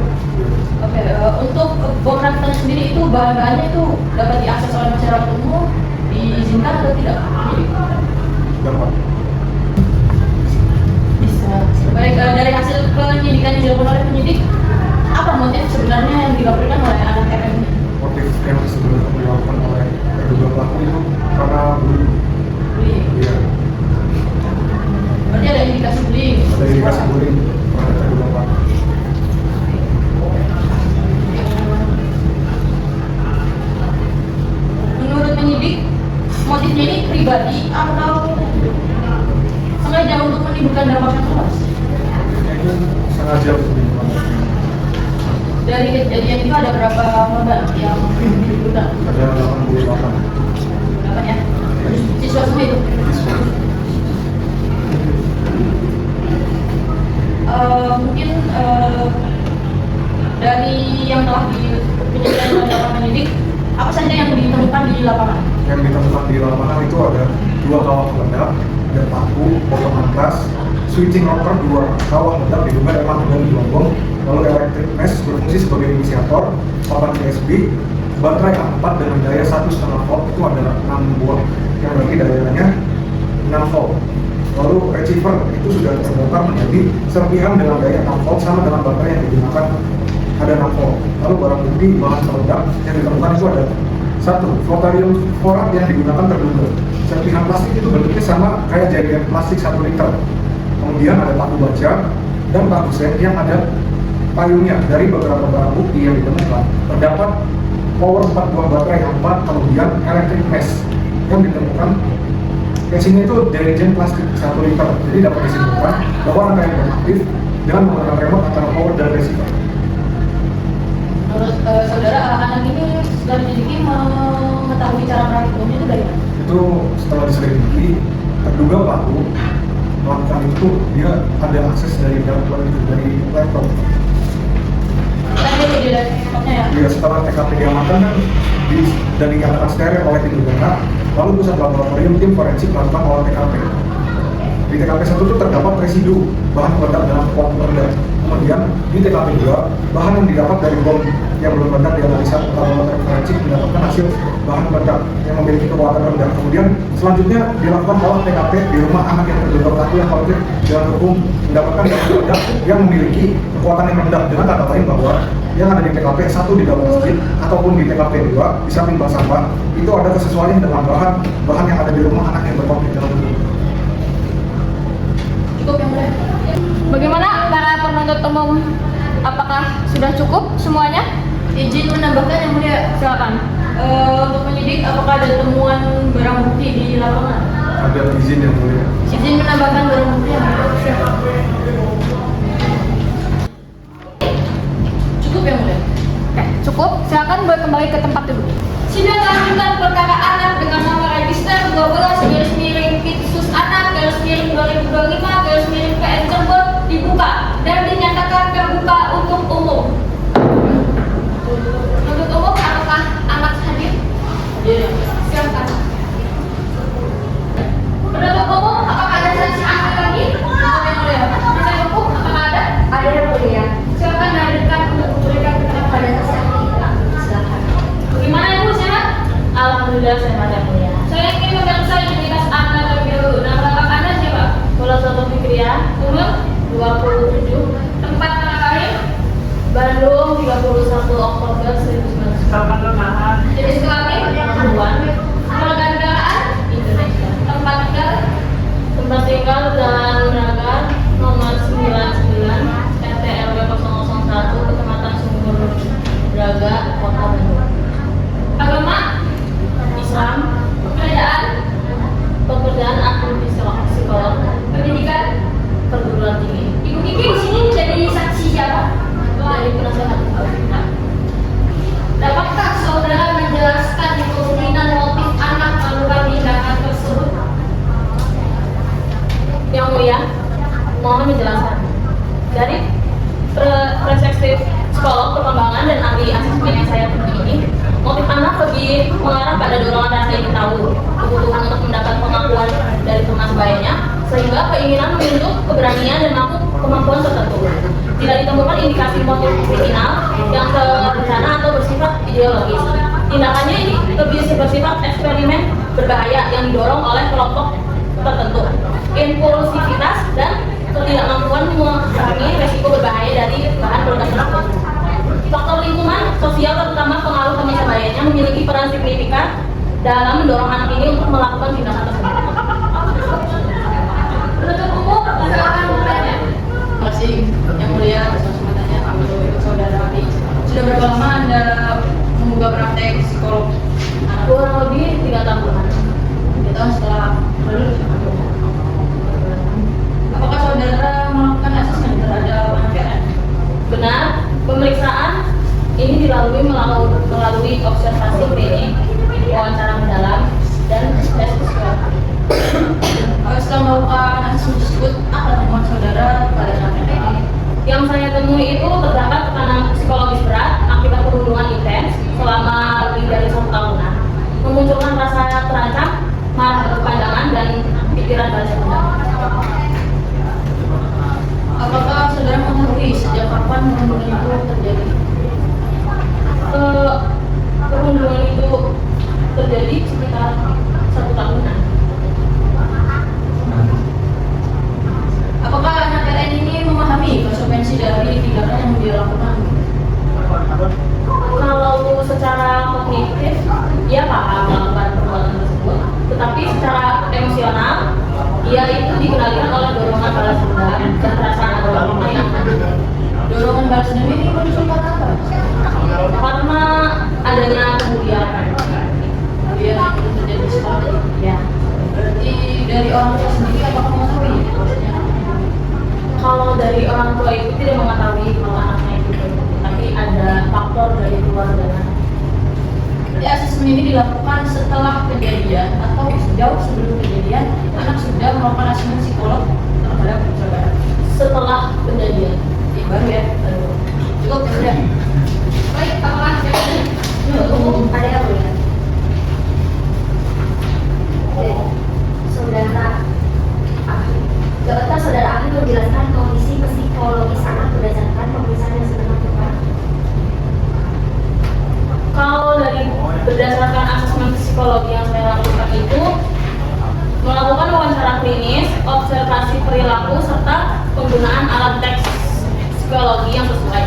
Oke, untuk bom rakitan sendiri itu bahan-bahannya itu dapat diakses oleh masyarakat umum, diizinkan atau tidak? Dapat. Bisa. Baik, dari hasil penyidikan yang dilakukan oleh penyidik, apa motif sebenarnya yang dilakukan oleh anak RM? Motif yang sebenarnya dilakukan oleh terduga pelaku itu karena bullying. Iya. Berarti ada indikasi bullying? Ada indikasi bullying pada terduga pelaku. Menurut penyidik, motifnya ini pribadi atau sengaja untuk menimbulkan dampak yang luas? Sengaja untuk menimbulkan. Dari kejadian itu ada berapa korban yang dibutuhkan? Ada 88. 8 ya? Siswa semua itu? Mungkin dari yang telah dipenyelidikan oleh penyidik, apa saja yang ditemukan di lapangan? Yang ditemukan di lapangan itu ada 2 kawah peledak, ada paku, potongan gas, switching rocker 2 kawah peledak diduga emang dari 2 bom, lalu electric mesh berfungsi sebagai inisiator, papan USB, baterai A4 dengan daya 1,5 volt itu ada 6 buah, yang berarti dayanya 6 volt. Lalu receiver itu sudah terbongkar menjadi serpihan dengan daya 6 volt sama dengan baterai yang digunakan ada 6 volt. Lalu barang bukti bahan peledak yang ditemukan itu ada 1 flotation forat yang digunakan terduga. Serpihan plastik itu bentuknya sama kayak jaringan plastik 1 liter. Kemudian ada paku baja dan paku set yang ada payungnya. Dari beberapa barang bukti yang ditemukan terdapat power 4 buah baterai A4, kemudian electric mesh yang ditemukan. Casingnya itu dari jen plastik 1 liter. Jadi dapat disimpulkan bahwa rangkaian bom aktif dengan menggunakan remote antara power dan receiver. Menurut saudara, anak ini sudah diselidiki mengetahui cara merakit bomnya itu dari mana? Itu setelah diselidiki, terduga pelaku melakukan itu dia ada akses dari dari laptop. Tadi di laptopnya ya? Iya, setelah TKP diamankan kan dan dinyatakan steril oleh tim gegana, lalu pusat laboratorium tim forensik melakukan olah TKP. Di TKP 1 itu terdapat residu bahan peledak dalam pot peledak. Kemudian di TKP 2, bahan yang didapat dari bom yang belum meledak dianalisa laboratorium forensik mendapatkan hasil bahan peledak yang memiliki kekuatan rendah. Kemudian selanjutnya dilakukan olah TKP di rumah anak yang terduga pelaku yang konflik dengan hukum mendapatkan bahan peledak yang memiliki kekuatan yang rendah, dengan kata lain bahwa yang ada di TKP 1 di dalam masjid ataupun di TKP 2 di samping bank sampah itu ada kesesuaian dengan bahan yang ada di rumah anak yang berkonflik dengan hukum. Cukup yang mulia. Bagaimana para penuntut umum? Apakah sudah cukup semuanya? Izin menambahkan yang mulia. Silakan. Untuk penyidik, apakah ada temuan barang bukti di lapangan? Ada izin yang mulia. Izin menambahkan barang bukti yang mulia. Cukup yang mulia. Oke, cukup. Silakan boleh kembali ke tempat duduk. Sidang lanjutan perkara anak dengan nomor register 12/anak/2025/PN Cirebon dibuka dan dinyatakan terbuka untuk umum. Untuk umum, apakah anak hadir? Iya. Silakan. Penuntut umum, apakah ada saksi ahli lagi? Penuntut umum, apakah ada? Ada yang mulia. Silakan hadirkan untuk memberikan keterangan pada saksi ahli. Silakan. Gimana Ibu, sehat? Alhamdulillah sehat yang mulia. Saya ingin memeriksa identitas Anda terlebih dahulu. Nama lengkap Anda siapa? Bola Soto Fikriah, Umur? 27, Tempat tanggal lahir? Bandung 31 Oktober 1995. Jenis kelamin? Perempuan, Kewarganegaraan? Indonesia. Tempat tinggal? Tempat tinggal dan Braga nomor 99 RT RW 001 Kecamatan Sumber Braga, Kota Bandung. psikolog perkembangan dan ahli asesmen yang saya temui ini, motif anak lebih mengarah pada dorongan rasa ingin tahu, kebutuhan untuk mendapat pengakuan dari teman sebayanya, sehingga keinginan membentuk keberanian dan mampu kemampuan tertentu. Tidak ditemukan indikasi motif kriminal yang terencana atau bersifat ideologis. Tindakannya ini lebih bersifat eksperimen berbahaya yang didorong oleh kelompok tertentu, impulsivitas dan ketidakmampuan memahami resiko berbahaya dari bahan peledak tersebut. Faktor lingkungan sosial terutama pengaruh teman sebayanya memiliki peran signifikan dalam mendorong anak ini untuk melakukan tindakan tersebut. Penutup buku, silakan bertanya. Terima kasih yang mulia atas kesempatannya untuk saudara Adi. Sudah berapa lama Anda membuka praktek psikolog? Kurang lebih 3 tahunan. 3 tahun setelah lulus. Apakah saudara melakukan asesmen terhadap anak PN? Benar, pemeriksaan ini dilalui melalui observasi klinik, wawancara mendalam, dan tes psikologi. Setelah melakukan asesmen tersebut, apa temuan saudara pada anak PN? Yang saya temui itu terdapat tekanan psikologis berat akibat perundungan intens selama lebih dari 1 tahunan, memunculkan rasa terancam, marah berkepanjangan, dan pikiran balas dendam. Apakah saudara mengetahui sejak kapan perundungan itu terjadi? Perundungan itu terjadi sekitar 1 tahunan. Apakah anak PN ini memahami konsekuensi dari tindakan yang dia lakukan? Kalau secara kognitif, dia paham melakukan perbuatan tersebut, tetapi secara emosional, dia itu dikendalikan oleh dorongan balas dendam dan rasa yang Dorongan balas dendam ini muncul karena apa? karena adanya kemudian Dia terjadi seperti itu. ya. Berarti dari orang tua sendiri apakah mengetahui? Kalau dari orang tua itu tidak mengetahui kalau anaknya itu begitu, tapi ada faktor dari keluarga. Jadi asesmen ini dilakukan setelah kejadian atau jauh sebelum kejadian, anak sudah melakukan asesmen psikolog terhadap saudara. Setelah kejadian. Baru ya, baru. Cukup ya sudah. Baik, apakah jawabannya? Ada yang mulia. Saudara ahli, dapatkah saudara ahli menjelaskan kondisi psikologis anak berdasarkan pemeriksaan yang sudah dilakukan? Kalau dari berdasarkan asesmen psikologi yang saya lakukan itu melakukan wawancara klinis, observasi perilaku, serta penggunaan alat tes psikologi yang sesuai.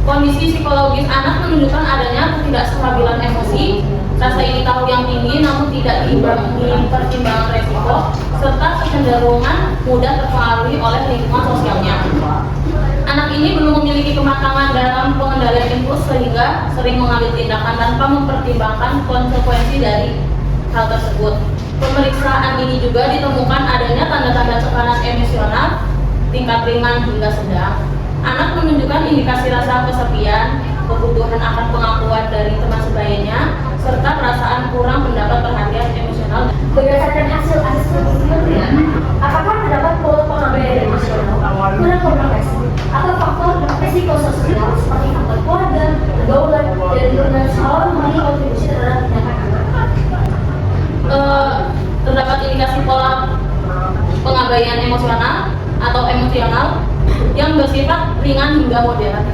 Kondisi psikologis anak menunjukkan adanya ketidakstabilan emosi, rasa ingin tahu yang tinggi namun tidak diimbangi pertimbangan resiko, serta kecenderungan mudah terpengaruhi oleh lingkungan sosialnya. Anak ini belum memiliki kematangan dalam pengendalian impuls sehingga sering mengambil tindakan tanpa mempertimbangkan konsekuensi dari hal tersebut. Pemeriksaan ini juga ditemukan adanya tanda-tanda tekanan emosional tingkat ringan hingga sedang. Anak menunjukkan indikasi rasa kesepian, kebutuhan akan pengakuan dari teman sebayanya, serta perasaan kurang mendapat perhatian emosional. Berdasarkan hasil asesmen psikologi, apakah terdapat pola pengabaian emosional, kurang komunikasi, atau faktor psikososial seperti faktor keluarga, pergaulan, dan lingkungan sekolah memiliki kontribusi terhadap tindakan anak? Terdapat indikasi pola pengabaian emosional atau emosional yang bersifat ringan hingga modern.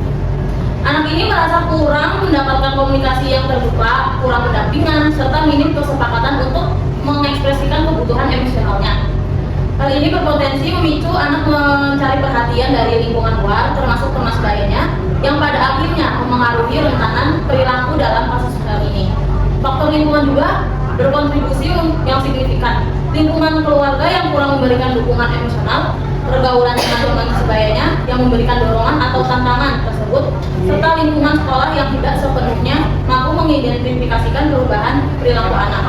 Anak ini merasa kurang mendapatkan komunikasi yang terbuka, kurang pendampingan, serta minim kesepakatan untuk mengekspresikan kebutuhan emosionalnya. Hal ini berpotensi memicu anak mencari perhatian dari lingkungan luar, termasuk teman sebayanya, yang pada akhirnya memengaruhi rentanan perilaku dalam kasus ini. Faktor lingkungan juga berkontribusi yang signifikan. Lingkungan keluarga yang kurang memberikan dukungan emosional, pergaulan dengan teman sebayanya yang memberikan dorongan atau tantangan tersebut, serta lingkungan sekolah yang tidak sepenuhnya mampu mengidentifikasikan perubahan perilaku anak.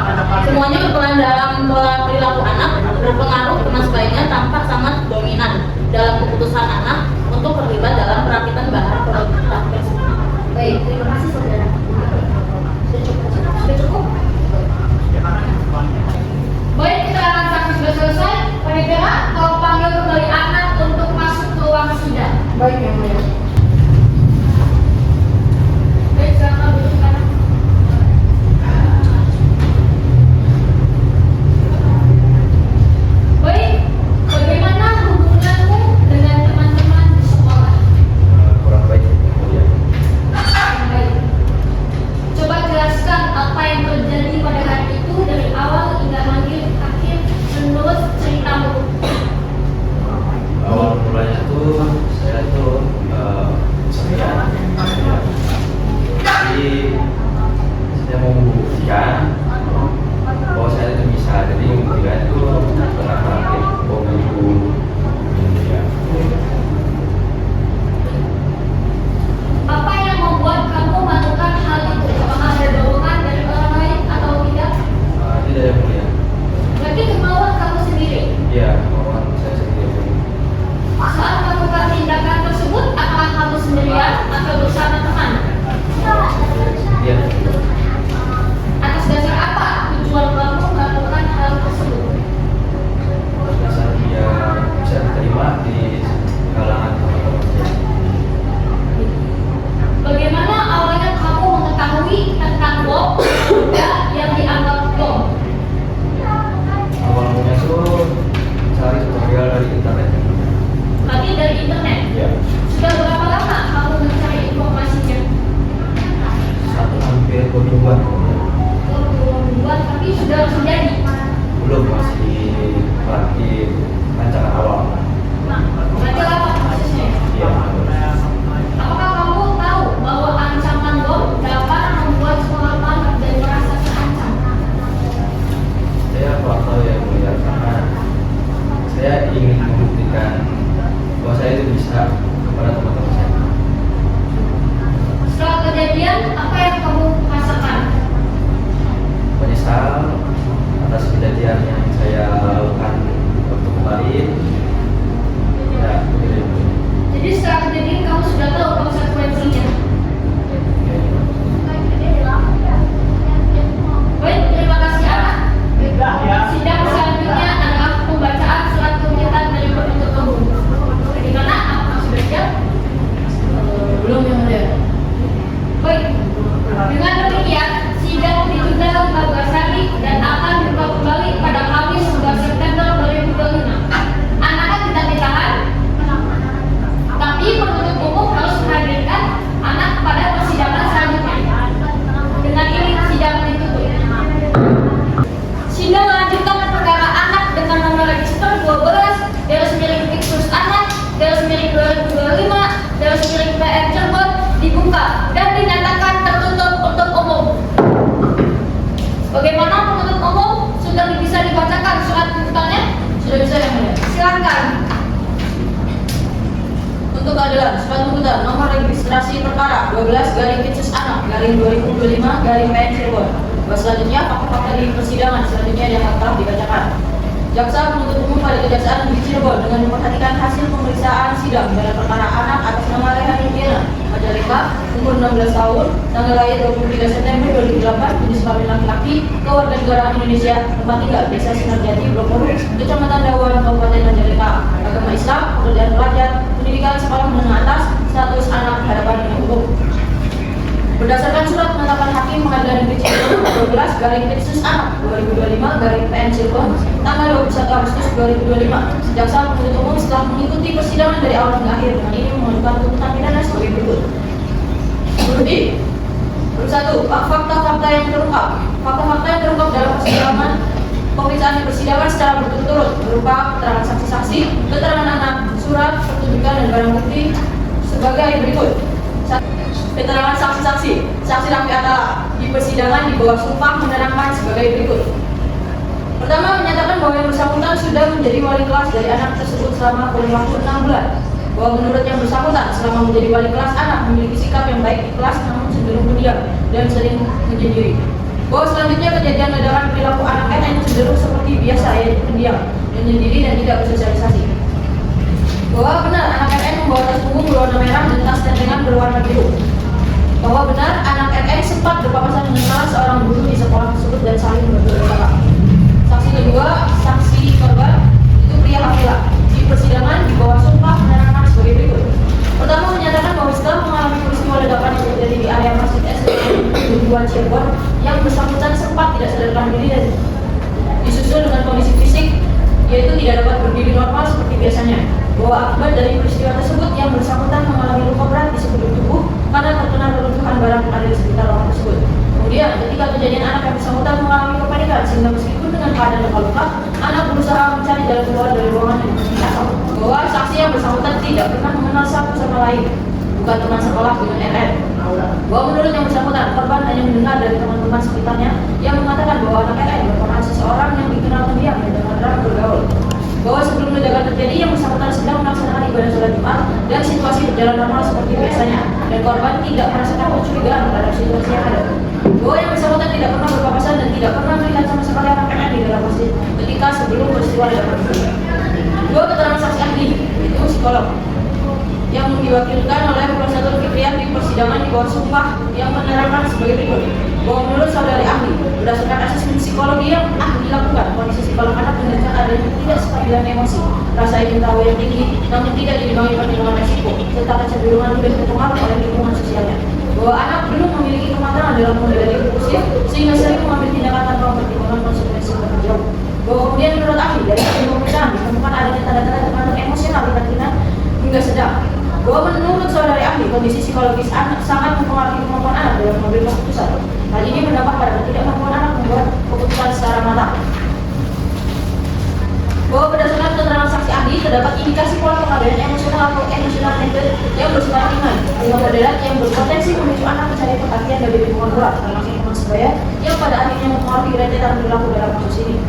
Semuanya berperan dalam pola perilaku anak, berpengaruh teman sebayanya tampak sangat dominan dalam keputusan anak untuk terlibat dalam perakitan bahan peledak tersebut. Baik, terima kasih saudara. Sudah cukup? Baik, kita akan sudah selesai. Panitia, tolong panggil kembali anak untuk masuk ke ruang sidang. Baik yang mulia. sudah tahu konsekuensinya. Baik, terima kasih anak. Sidang selanjutnya adalah pembacaan surat tuntutan dari penuntut umum. Bagaimana? Apakah sudah siap? Belum yang mulia. Baik, dengan demikian sidang ditunda 14 hari dan akan dibuka kembali pada Kamis 11 September 2025. Anak tidak ditahan, tapi penuntut umum harus menghadirkan anak pada persidangan selanjutnya. Dengan ini sidang ditutup. Sidang lanjutkan perkara anak dengan nomor register 12/anak/2025/PM Cirebon dibuka dan dinyatakan tertutup untuk umum. Bagaimana penuntut umum? Sudah bisa dibacakan surat tuntutannya? Sudah bisa yang mulia. Silakan. Untuk keadilan, surat tuntutan nomor registrasi perkara 12/Kitsus-Anak/2025/PN Cirebon. Selanjutnya fakta-fakta di persidangan selanjutnya yang telah dibacakan. Jaksa penuntut umum pada Kejaksaan Negeri Cirebon dengan memperhatikan hasil pemeriksaan sidang dalam perkara anak atas nama Rehan Indiana Majalengka, umur 16 tahun, tanggal lahir 23 September 2008, jenis kelamin laki-laki, kewarganegaraan Indonesia, tempat tinggal Desa Sinarjati, Blok Moru, Kecamatan Dawan, Kabupaten Majalengka, agama Islam, pekerjaan pelajar, pendidikan sekolah menengah atas, status anak hadapan dengan hukum. Berdasarkan surat penetapan Hakim Pengadilan Negeri Cirebon 12/Kitsus-Anak/2025/PN Cirebon tanggal 21 Agustus 2025, jaksa penuntut umum setelah mengikuti persidangan dari awal hingga akhir dengan ini mengajukan tuntutan pidana sebagai berikut. Menurut 1. Fakta-fakta yang terungkap. Fakta-fakta yang terungkap dalam persidangan pemeriksaan di persidangan secara berturut-turut berupa keterangan saksi-saksi, keterangan anak, surat, pertunjukan dan barang bukti sebagai berikut. Keterangan saksi-saksi. Saksi Raffi Atala di persidangan di bawah sumpah menerangkan sebagai berikut. Pertama, menyatakan bahwa yang bersangkutan sudah menjadi wali kelas dari anak tersebut selama kurun waktu 6 bulan. Bahwa menurut yang bersangkutan selama menjadi wali kelas anak memiliki sikap yang baik di kelas namun cenderung pendiam dan sering menyendiri. Bahwa selanjutnya kejadian ledakan perilaku anak NN cenderung seperti biasa, yaitu pendiam, menyendiri dan tidak bersosialisasi. Bahwa benar anak NN membawa tas punggung berwarna merah dan tas tentengan berwarna biru. Bahwa benar anak NN sempat berpapasan dengan salah seorang guru di sekolah tersebut dan saling berdebat. Saksi kedua, saksi korban itu pria laki-laki. Di persidangan di bawah sumpah menerangkan sebagai berikut. Pertama, menyatakan bahwa setelah mengalami peristiwa ledakan yang terjadi di area Masjid SD 2 Cirebon, yang bersangkutan sempat tidak sadarkan diri dan disusul dengan kondisi fisik yaitu tidak dapat berdiri normal seperti biasanya. Bahwa akibat dari peristiwa tersebut yang bersangkutan mengalami luka berat di sekujur tubuh karena terkena reruntuhan barang yang ada di sekitar lokasi tersebut. Kemudian, ketika kejadian anak yang bersangkutan mengalami kepanikan sehingga meskipun dengan keadaan luka-luka, anak berusaha mencari jalan keluar dari ruangan yang dikasih. Bahwa saksi yang bersangkutan tidak pernah mengenal satu sama lain, bukan teman sekolah dengan RN. Bahwa menurut yang bersangkutan, korban hanya mendengar dari teman-teman sekitarnya yang mengatakan bahwa anak RN merupakan seseorang yang dikenal pendiam dan dengan bergaul. Bahwa sebelum ledakan terjadi, yang bersangkutan sedang melaksanakan ibadah sholat Jumat dan situasi berjalan normal seperti biasanya, dan korban tidak merasakan kecurigaan terhadap situasi yang ada. Bahwa yang bersangkutan tidak pernah berpapasan dan tidak pernah melihat sama sekali anak NN di dalam masjid ketika sebelum peristiwa ledakan terjadi. Dua, keterangan saksi ahli, itu psikolog, yang diwakilkan oleh Profesor Fitriah di persidangan di bawah sumpah yang menerangkan sebagai berikut. Bahwa menurut saudari ahli, berdasarkan asesmen psikologi yang ahli lakukan, kondisi psikolog anak menunjukkan adanya tidak stabilan emosi, rasa ingin tahu yang tinggi, namun tidak diimbangi pertimbangan resiko, serta kecenderungan lebih terpengaruh oleh lingkungan sosialnya. Bahwa anak belum memiliki kematangan dalam mengendalikan impulsif, sehingga sering mengambil tindakan tanpa mempertimbangkan konsekuensi lebih jauh. Bahwa kemudian menurut ahli, dari hasil pemeriksaan ditemukan adanya tanda-tanda tekanan emosional ringan hingga sedang. Bahwa menurut saudari ahli, kondisi psikologis anak sangat mempengaruhi kemampuan anak dalam mengambil keputusan. Hal ini berdampak pada ketidakmampuan anak membuat keputusan secara matang. Bahwa berdasarkan keterangan saksi ahli, terdapat indikasi pola pengabaian emosional atau emotional neglect yang bersifat ringan, hingga moderat yang berpotensi memicu anak mencari perhatian dari lingkungan luar, termasuk teman sebaya, yang pada akhirnya mempengaruhi rentetan perilaku dalam kasus ini.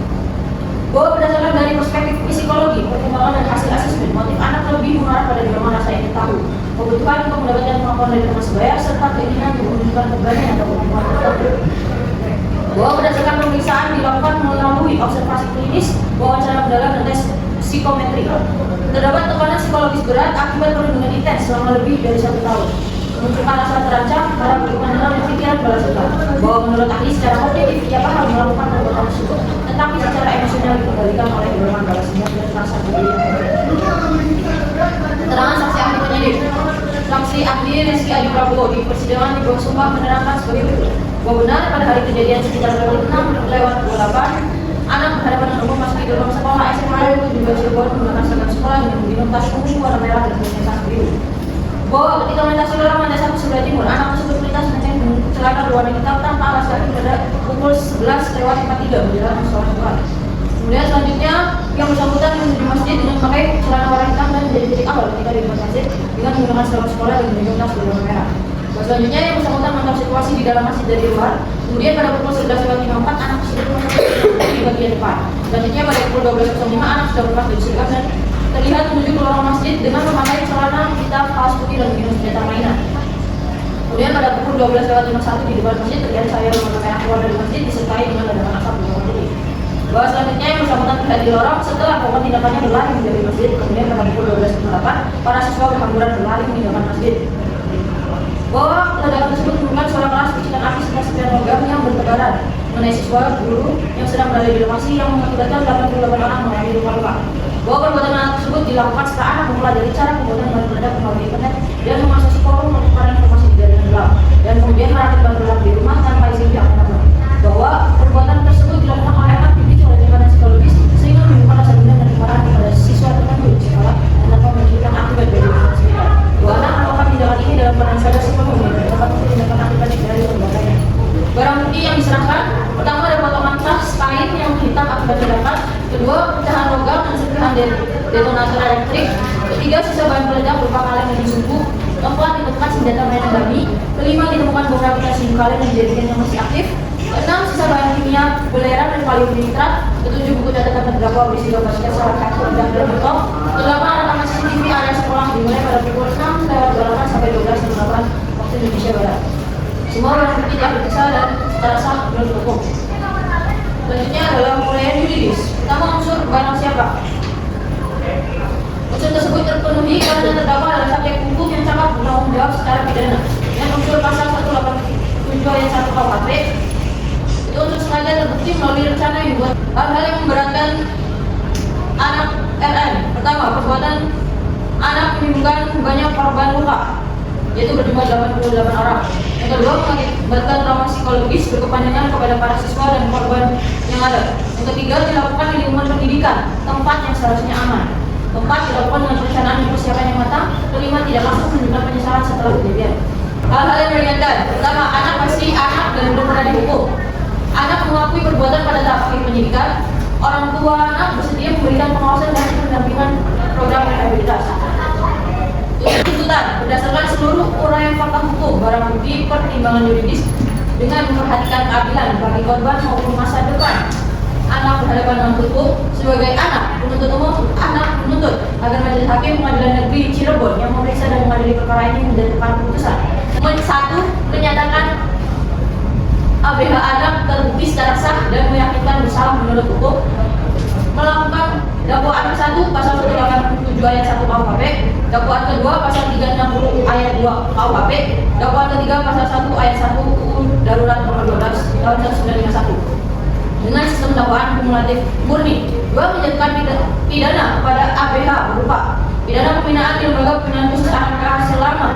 Bahwa berdasarkan dari perspektif psikologi, perkembangan dan hasil asesmen, motif anak lebih mengarah pada dorongan rasa ingin tahu, kebutuhan untuk mendapatkan kemampuan dari teman sebaya, serta keinginan untuk menunjukkan keberanian atau kemampuan tertentu. bahwa berdasarkan pemeriksaan dilakukan melalui observasi klinis, wawancara mendalam dan tes psikometri. Terdapat tekanan psikologis berat akibat perundungan intens selama lebih dari 1 tahun. Memunculkan rasa terancam pada kehidupan dan pikiran balas dendam. Bahwa menurut ahli secara objektif ia paham melakukan perbuatan tersebut, tetapi secara emosional dikendalikan oleh dorongan balas dendam dan rasa peduli yang hebat. Keterangan saksi ahli penyidik. Saksi ahli Rizky Adi Prabowo di persidangan di bawah sumpah menerangkan sebagai berikut. Bahwa benar pada hari kejadian sekitar pukul 6:28 anak berhadapan dengan umum masuk di gerbang sekolah SMA itu juga Cirebon menggunakan seragam sekolah dengan minum tas ungu warna merah dan punya tas biru. Bahwa ketika melintasi lorong Mandai 1 sebelah timur, anak tersebut melintas menceng celana berwarna hitam tanpa alas kaki pada pukul 11:43 menjelang sholat Jumat. Kemudian selanjutnya yang bersangkutan menuju masjid dengan memakai celana warna hitam dan menjadi titik awal ketika di depan masjid dengan menggunakan seragam sekolah dan minum tas berwarna merah. Selanjutnya yang bersangkutan memantau situasi di dalam masjid dari luar. Kemudian pada pukul 11:54 anak tersebut masuk di bagian depan. Selanjutnya pada pukul 12:05 anak sudah berlepas dari seragam dan terlihat menuju ke lorong masjid dengan memakai celana hitam, kaos putih dan minum senjata mainan. Kemudian pada pukul 12:51 di depan masjid terlihat saya berwarna merah keluar dari masjid disertai dengan ledakan asap di bawah diri. Bahwa selanjutnya yang bersangkutan terlihat di lorong setelah pokok tindakannya berlari dari masjid. Kemudian pada pukul 12:08 para siswa berhamburan berlari meninggalkan masjid. Bahwa ledakan tersebut menimbulkan suara keras percikan api serta serpihan logam yang bertebaran mengenai siswa guru yang sedang berada di lokasi yang mengakibatkan 88 orang mengalami luka-luka. Bahwa perbuatan anak tersebut dilakukan setelah anak mempelajari cara pembuatan bahan peledak melalui internet dan memasuki forum pertukaran informasi di jaringan gelap dan kemudian merakit bahan peledak di rumah tanpa izin pihak manapun. Bahwa perbuatan tersebut dilakukan oleh anak dipicu oleh tekanan psikologis sehingga menimbulkan rasa dendam dan kemarahan kepada siswa tertentu di sekolah dan tanpa memikirkan akibat dari perbuatan. Bahwa anak melakukan tindakan ini dalam keadaan sadar sepenuhnya dan dapat tindakan akibat dari perbuatannya. Barang bukti yang diserahkan, pertama ada potongan tas kain yang hitam akibat ledakan, kedua pecahan logam dan serpihan detonator elektrik, ketiga sisa bahan peledak berupa kaleng yang disumpu, keempat ditemukan senjata mainan dummy, kelima ditemukan bom rakitan sim kaleng yang dijadikan yang masih aktif, keenam sisa bahan kimia belerang dan kalium nitrat, ketujuh buku catatan terdakwa berisi gambar sketsa kaki ledak dan betok, kedelapan rekaman CCTV area sekolah dimulai pada pukul 6:08 sampai 12:08 waktu Indonesia Barat. Semua barang bukti telah diperiksa dan secara sah menurut hukum. Selanjutnya adalah penguraian yuridis. Pertama unsur barang siapa. Unsur tersebut terpenuhi karena terdakwa adalah subjek hukum yang sangat bertanggung jawab secara pidana. Dengan unsur pasal 187 ayat 1 KUHP itu unsur sengaja terbukti melalui rencana yang dibuat. Hal-hal yang memberatkan anak RN. Pertama, perbuatan anak menimbulkan banyak korban luka, yaitu berjumlah 88 orang. Yang kedua, mengakibatkan trauma psikologis berkepanjangan kepada para siswa dan korban yang ada. Yang ketiga, dilakukan di lingkungan pendidikan, tempat yang seharusnya aman. Keempat, dilakukan dengan perencanaan dan persiapan yang matang. Kelima, tidak langsung menimbulkan penyesalan setelah kejadian. Hal-hal yang meringankan. Pertama, anak masih anak dan belum pernah dihukum. Anak mengakui perbuatan pada tahap akhir penyidikan. Orang tua anak bersedia memberikan pengawasan dan pendampingan program rehabilitasi. Tuntutan berdasarkan seluruh uraian fakta hukum, barang bukti, pertimbangan yuridis dengan memperhatikan keadilan bagi korban maupun masa depan anak berhadapan dengan hukum. Sebagai anak penuntut umum, anak menuntut agar majelis hakim pengadilan negeri Cirebon yang memeriksa dan mengadili perkara ini menjatuhkan keputusan. Satu, menyatakan ABH anak terbukti secara sah dan meyakinkan bersalah menurut hukum. Melakukan dakwaan ke-1 pasal 187 ayat 1 KUHP, dakwaan kedua pasal 360 ayat 2 KUHP, dakwaan ketiga pasal 1 ayat 1 UU Darurat Nomor 12 tahun 1951. Dengan sistem dakwaan kumulatif murni, 2 menjatuhkan pidana kepada ABH berupa pidana pembinaan di lembaga pembinaan khusus anak selama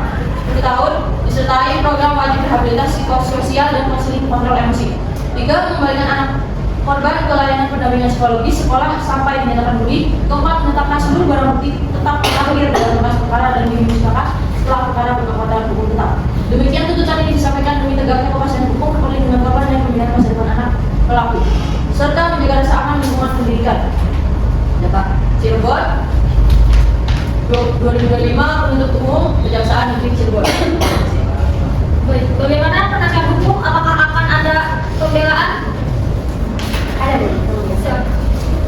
10 tahun disertai program wajib rehabilitasi psikososial dan konseling kontrol emosi. 3, mengembalikan anak korban ke layanan pendampingan psikologis sekolah sampai dinyatakan pulih. Keempat, menetapkan seluruh barang bukti tetap terakhir dalam berkas perkara dan dimusnahkan setelah perkara berkekuatan hukum tetap. Demikian tuntutan ini disampaikan demi tegaknya kepastian hukum, perlindungan korban dan pembinaan masa depan anak pelaku, serta menjaga rasa aman lingkungan pendidikan. Data Cirebon 2025, penuntut umum Kejaksaan Negeri Cirebon. Baik, bagaimana penasihat hukum? Apakah akan ada pembelaan? Ada Bu.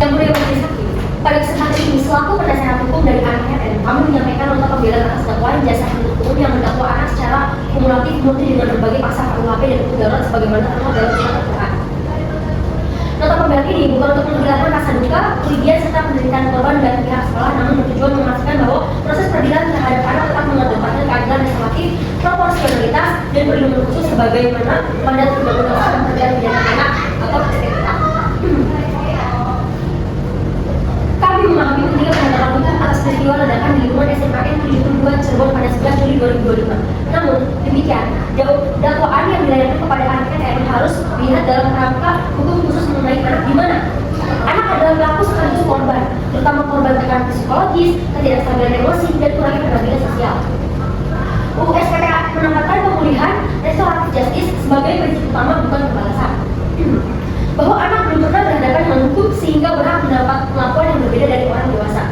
Yang mulia majelis hakim, pada kesempatan ini selaku penasehat hukum dari anaknya dan kami menyampaikan nota pembelaan atas dakwaan jasa penuntut umum yang mendakwa anak secara kumulatif murni dengan berbagai pasal KUHP dan hukum darurat sebagaimana termuat dalam surat Al-Quran. Nota pembela ini bukan untuk menghilangkan rasa duka, kerugian serta penderitaan korban dan pihak sekolah, namun bertujuan memastikan bahwa proses peradilan terhadap anak tetap mengedepankan keadilan restoratif, proporsionalitas, dan perlindungan khusus sebagaimana mandat Undang-Undang Tindak Pidana Anak atau STPA. Kami memahami pentingnya penegakan hukum atas peristiwa ledakan di lingkungan SMKN 72 Cirebon pada 11 Juli 2025. Namun demikian, dakwaan yang dilayangkan kepada anak TNI harus dilihat dalam kerangka hukum khusus mengenai anak, di mana anak adalah pelaku sekaligus korban, terutama korban tekanan psikologis, ketidakstabilan emosi, dan kurangnya pendampingan sosial. UU SPPA menempatkan pemulihan restoratif justice sebagai prinsip utama, bukan pembalasan. Bahwa anak belum pernah berhadapan dengan hukum sehingga berhak mendapat pengakuan yang berbeda dari orang dewasa.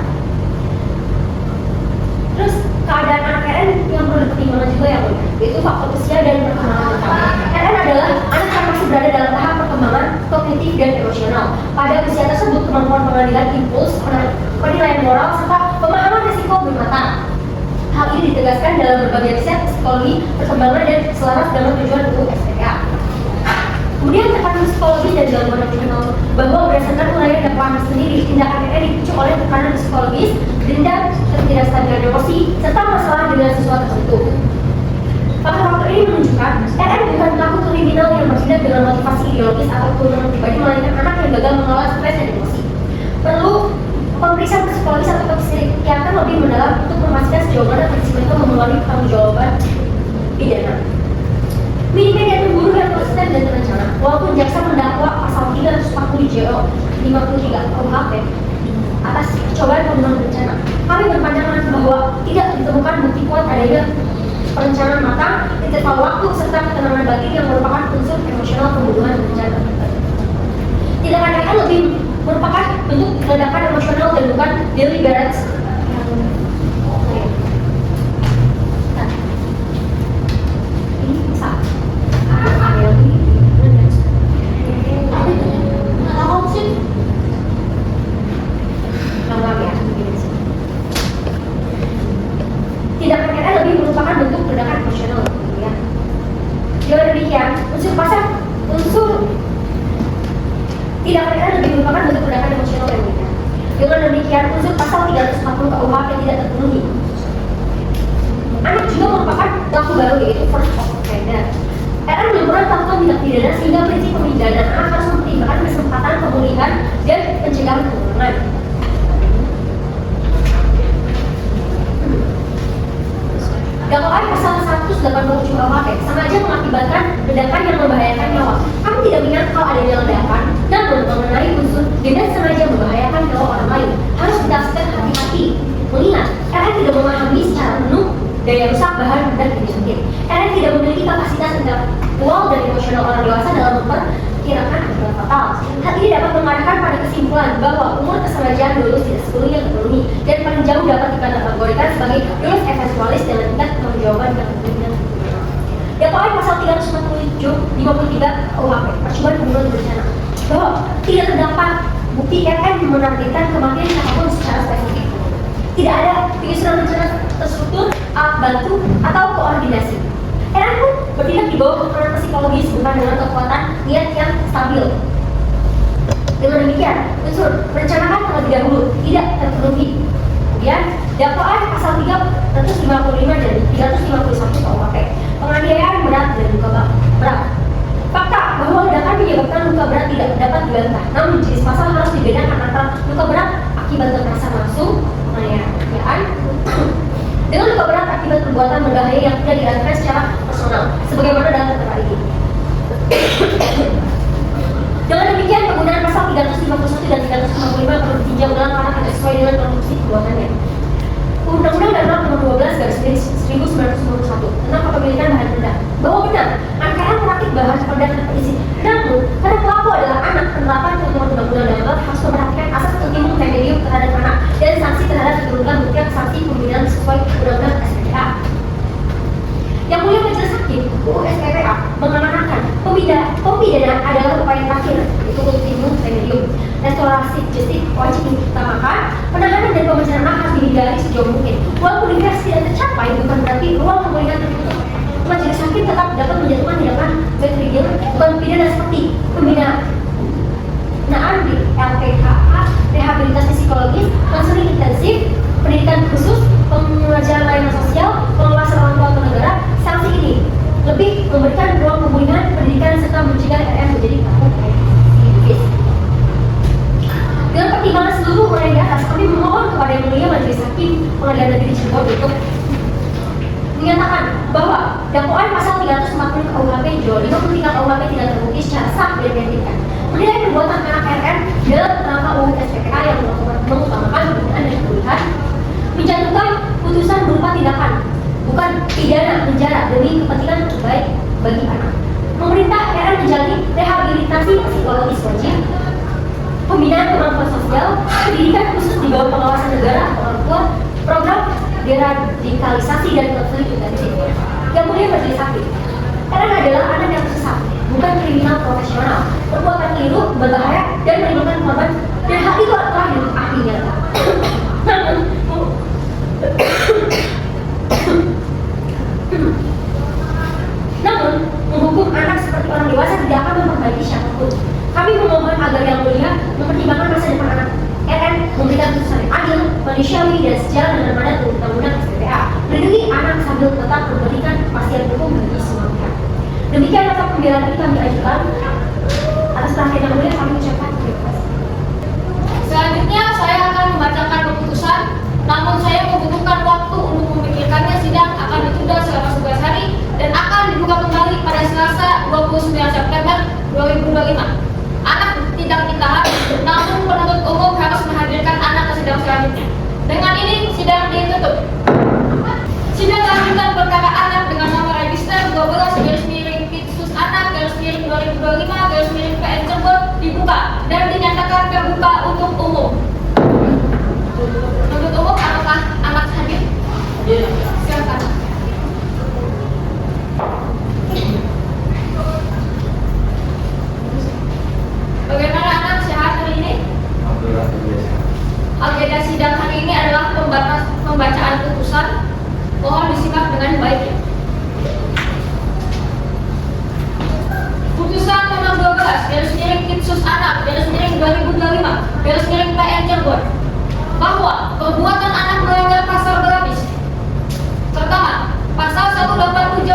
Terus keadaan anak RN yang perlu dipertimbangkan juga ya, yaitu faktor usia dan perkembangan mental. RN adalah anak yang masih berada dalam tahap perkembangan kognitif dan emosional. Pada usia tersebut, kemampuan pengendalian impuls, penilaian moral, serta pemahaman risiko belum matang. Hal ini ditegaskan dalam berbagai riset psikologi perkembangan dan selaras dengan tujuan UU SPPA. Kemudian tekanan psikologi dan gangguan emosional, bahwa berdasarkan uraian dakwaan sendiri, tindakan RN dipicu oleh tekanan psikologis, dendam, ketidakstabilan emosi, serta masalah dengan siswa tertentu. Faktor-faktor ini menunjukkan RN bukan pelaku kriminal yang bertindak dengan motivasi ideologis atau keuntungan pribadi, melainkan anak yang gagal mengelola stres dan emosi. Perlu pemeriksaan psikologis atau psikiater lebih mendalam untuk memastikan sejauh mana prinsip itu memenuhi pertanggungjawaban pidana. Minimnya dan membunuh yang konsisten dan terencana. Walaupun jaksa mendakwa pasal 340 JO 53 KUHP atas percobaan pembunuhan berencana, kami berpandangan bahwa tidak ditemukan bukti kuat adanya perencanaan matang, interval waktu, serta ketenangan batin yang merupakan unsur emosional pembunuhan berencana. Tindakan RN lebih merupakan bentuk ledakan emosional dan bukan deliberate. Tindakan RN lebih merupakan bentuk ledakan emosional, ya. Dengan demikian, tindakan RN lebih merupakan bentuk ledakan emosional yang mudah. Dengan demikian, unsur pasal 340 KUHP tidak terpenuhi. Anak juga merupakan pelaku baru, yaitu first offender. RN belum pernah melakukan tindak pidana sehingga prinsip pemidanaan anak harus mempertimbangkan kesempatan pemulihan dan pencegahan pengulangan. Dakwaan pasal 187 KUHP sengaja mengakibatkan ledakan yang membahayakan nyawa. Kami tidak menyangkal adanya ledakan, namun mengenai unsur dengan sengaja membahayakan nyawa orang lain harus ditafsirkan hati-hati. Mengingat RN tidak memahami secara penuh daya rusak bahan dan penyakit. RN tidak memiliki kapasitas intelektual dan emosional orang dewasa dalam memperkirakan akibat fatal. Hal ini dapat mengarahkan pada kesimpulan bahwa umur kesengajaan lulus tidak sepenuhnya terpenuhi dan paling jauh dapat dikategorikan sebagai lulus eventualis dengan tingkat pertanggungjawaban yang tinggi. Dakwaan pasal 353 KUHP percobaan pembunuhan berencana, bahwa tidak terdapat bukti RN menargetkan kematian siapapun secara spesifik. Tidak ada penyusunan rencana terstruktur, alat bantu, atau koordinasi. RN pun bertindak di bawah tekanan psikologis bukan dengan kekuatan niat yang stabil. Dengan demikian, unsur merencanakan terlebih dahulu tidak terpenuhi. Kemudian, dakwaan pasal 355 dan 351 KUHP, penganiayaan berat dan luka berat. Fakta bahwa ledakan menyebabkan luka berat tidak dapat dibantah, namun jenis pasal harus dibedakan antara luka berat akibat kekerasan langsung, penganiayaan, dengan luka berat akibat perbuatan berbahaya yang tidak dirasakan secara personal, sebagaimana dalam perkara ini. Dengan demikian, penggunaan pasal 351 dan 355 perlu ditinjau ulang karena tidak sesuai dengan konstruksi perbuatannya. Undang-Undang Dasar Nomor 12/1991 tentang kepemilikan bahan peledak, bahwa benar anggaran merakit bahan peledak terisi. Namun, karena pelaku adalah anak, penerapan ketentuan Undang-Undang Dasar harus memperhatikan asas ultimum remedium terhadap anak dan sanksi terhadap kedudukan bukti sanksi pembinaan sesuai Undang-Undang SPPA. Yang mulia Majelis Hakim, UU SPPA mengamanatkan pembinaan adalah upaya terakhir, yaitu ultimum remedium. Restorasi justice wajib diutamakan, penahanan dan pemecahan anak harus dihindari sejauh mungkin. Walaupun diversi tidak tercapai, bukan berarti ruang pemulihan tertutup. Majelis Hakim tetap dapat menjatuhkan tindakan baik legal, bukan pidana seperti pembinaan. Nah, PKK, rehabilitasi psikologis, konseling intensif, pendidikan khusus, pengajaran layanan sosial, pengawasan orang tua atau negara. Sanksi ini lebih memberikan ruang pemulihan pendidikan serta mencegah RM menjadi pelaku residivis. Dengan pertimbangan seluruh uraian di atas, kami memohon kepada Yang Mulia Majelis Hakim Pengadilan Negeri Cirebon untuk menyatakan bahwa dakwaan pasal 340 KUHP junto 53 KUHP tidak terbukti secara sah dan meyakinkan menilai perbuatan anak RM dalam kerangka UU SPPA yang mengutamakan pembinaan dan pemulihan, menjatuhkan putusan berupa tindakan bukan pidana penjara demi kepentingan terbaik bagi anak. Pemerintah RM menjalani rehabilitasi psikologis wajib, pembinaan kemampuan sosial, pendidikan khusus di bawah pengawasan negara atau orang tua, program deradikalisasi dan konseling intensif. Yang Mulia Majelis Hakim, RM adalah anak yang tersesat, bukan kriminal profesional. Perbuatan keliru, berbahaya, dan menimbulkan korban, dan hal itu telah diakui nyata. Namun, menghukum anak seperti orang dewasa tidak akan memperbaiki siapapun. Kami memohon agar Yang Mulia mempertimbangkan masa depan anak RM, memberikan putusan yang adil, manusiawi, dan sejalan dengan mandat undang-undang SPPA, melindungi anak sambil tetap memberikan kepastian hukum bagi semua pihak. Demikian nota pembelaan ini kami ajukan. Atas perhatian Yang Mulia kami ucapkan terima kasih. Selanjutnya saya akan membacakan keputusan, namun saya membutuhkan waktu untuk memikirkannya. Sidang akan ditunda selama 11 hari dan akan dibuka kembali pada Selasa 29 September 2025. Anak tidak ditahan, namun penuntut umum harus menghadirkan anak ke sidang selanjutnya. Dengan ini sidang ditutup. Sidang lanjutan perkara anak dengan nomor register 12-Pitsus-Anak-2025-PN Cirebon dibuka dan dinyatakan terbuka untuk umum. Penuntut umum apakah anak hadir? Silakan. Bagaimana anak sehat hari ini? Agenda sidang hari ini adalah pembacaan putusan. Mohon disimak dengan baik. Putusan nomor 12-Pitsus-Anak-2025-PN Cirebon bahwa perbuatan anak melanggar pasal berlapis. Pertama, pasal 187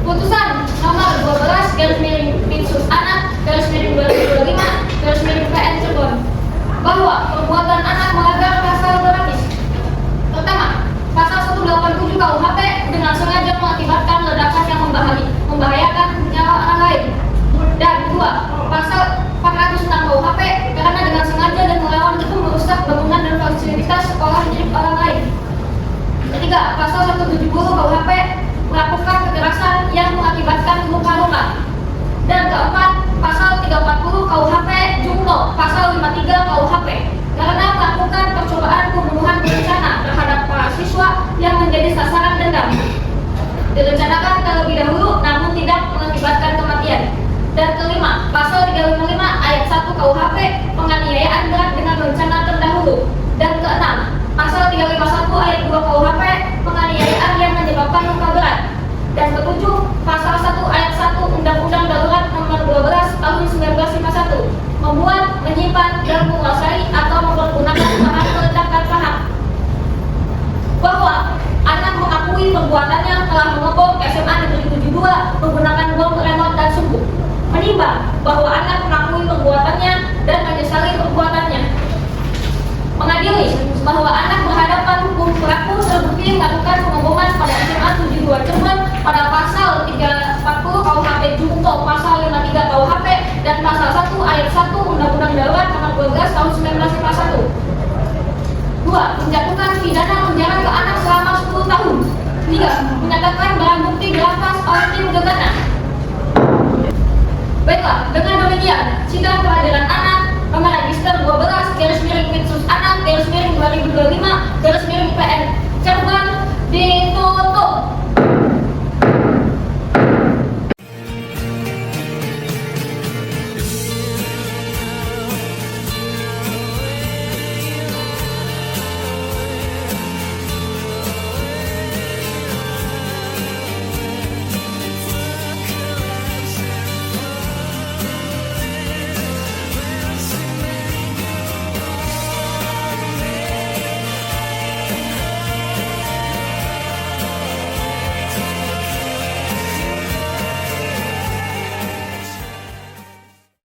putusan nomor 12-Pitsus-Anak-2025-PN Cirebon bahwa perbuatan anak melanggar pasal berlapis. Pertama, pasal 187 KUHP dengan sengaja mengakibatkan ledakan yang membahayakan nyawa orang lain. Dan dua, pasal 406 KUHP karena dengan sengaja dan melawan itu merusak bangunan dan fasilitas sekolah milik orang lain. Ketiga, pasal 170 KUHP melakukan kekerasan yang mengakibatkan luka-luka. Dan keempat, pasal 340 KUHP junto pasal 53 KUHP karena melakukan percobaan pembunuhan berencana terhadap para siswa yang menjadi sasaran dendam. Direncanakan terlebih dahulu namun tidak mengakibatkan kematian. Dan kelima, pasal 355 ayat 1 KUHP penganiayaan berat dengan rencana terdahulu. Dan keenam, pasal 351 ayat 2 KUHP penganiayaan yang menyebabkan luka berat. Dan ketujuh, pasal 1 ayat 1 Undang-Undang Darurat Nomor 12 Tahun 1951 membuat, menyimpan, dan menguasai atau mempergunakan bahan peledak dan paham. Bahwa anak mengakui perbuatannya telah mengebom SMA Negeri 72 menggunakan bom remote dan sumbu. Menimbang bahwa anak mengakui perbuatannya dan menyesali perbuatannya. Mengadili bahwa anak berhadapan hukum pelaku terbukti melakukan pengeboman pada SMA 72 Cirebon pada pasal 340 KUHP junto pasal 53 KUHP dan pasal 1 ayat 1 Undang-Undang Darurat Nomor 12 Tahun 1951. 2. Menjatuhkan pidana penjara ke anak selama 10 tahun. 3. Menyatakan barang bukti dirampas oleh tim gegana. Baiklah, dengan demikian sidang peradilan anak nomor register 12-Pitsus-Anak-2025-PN Cirebon ditutup.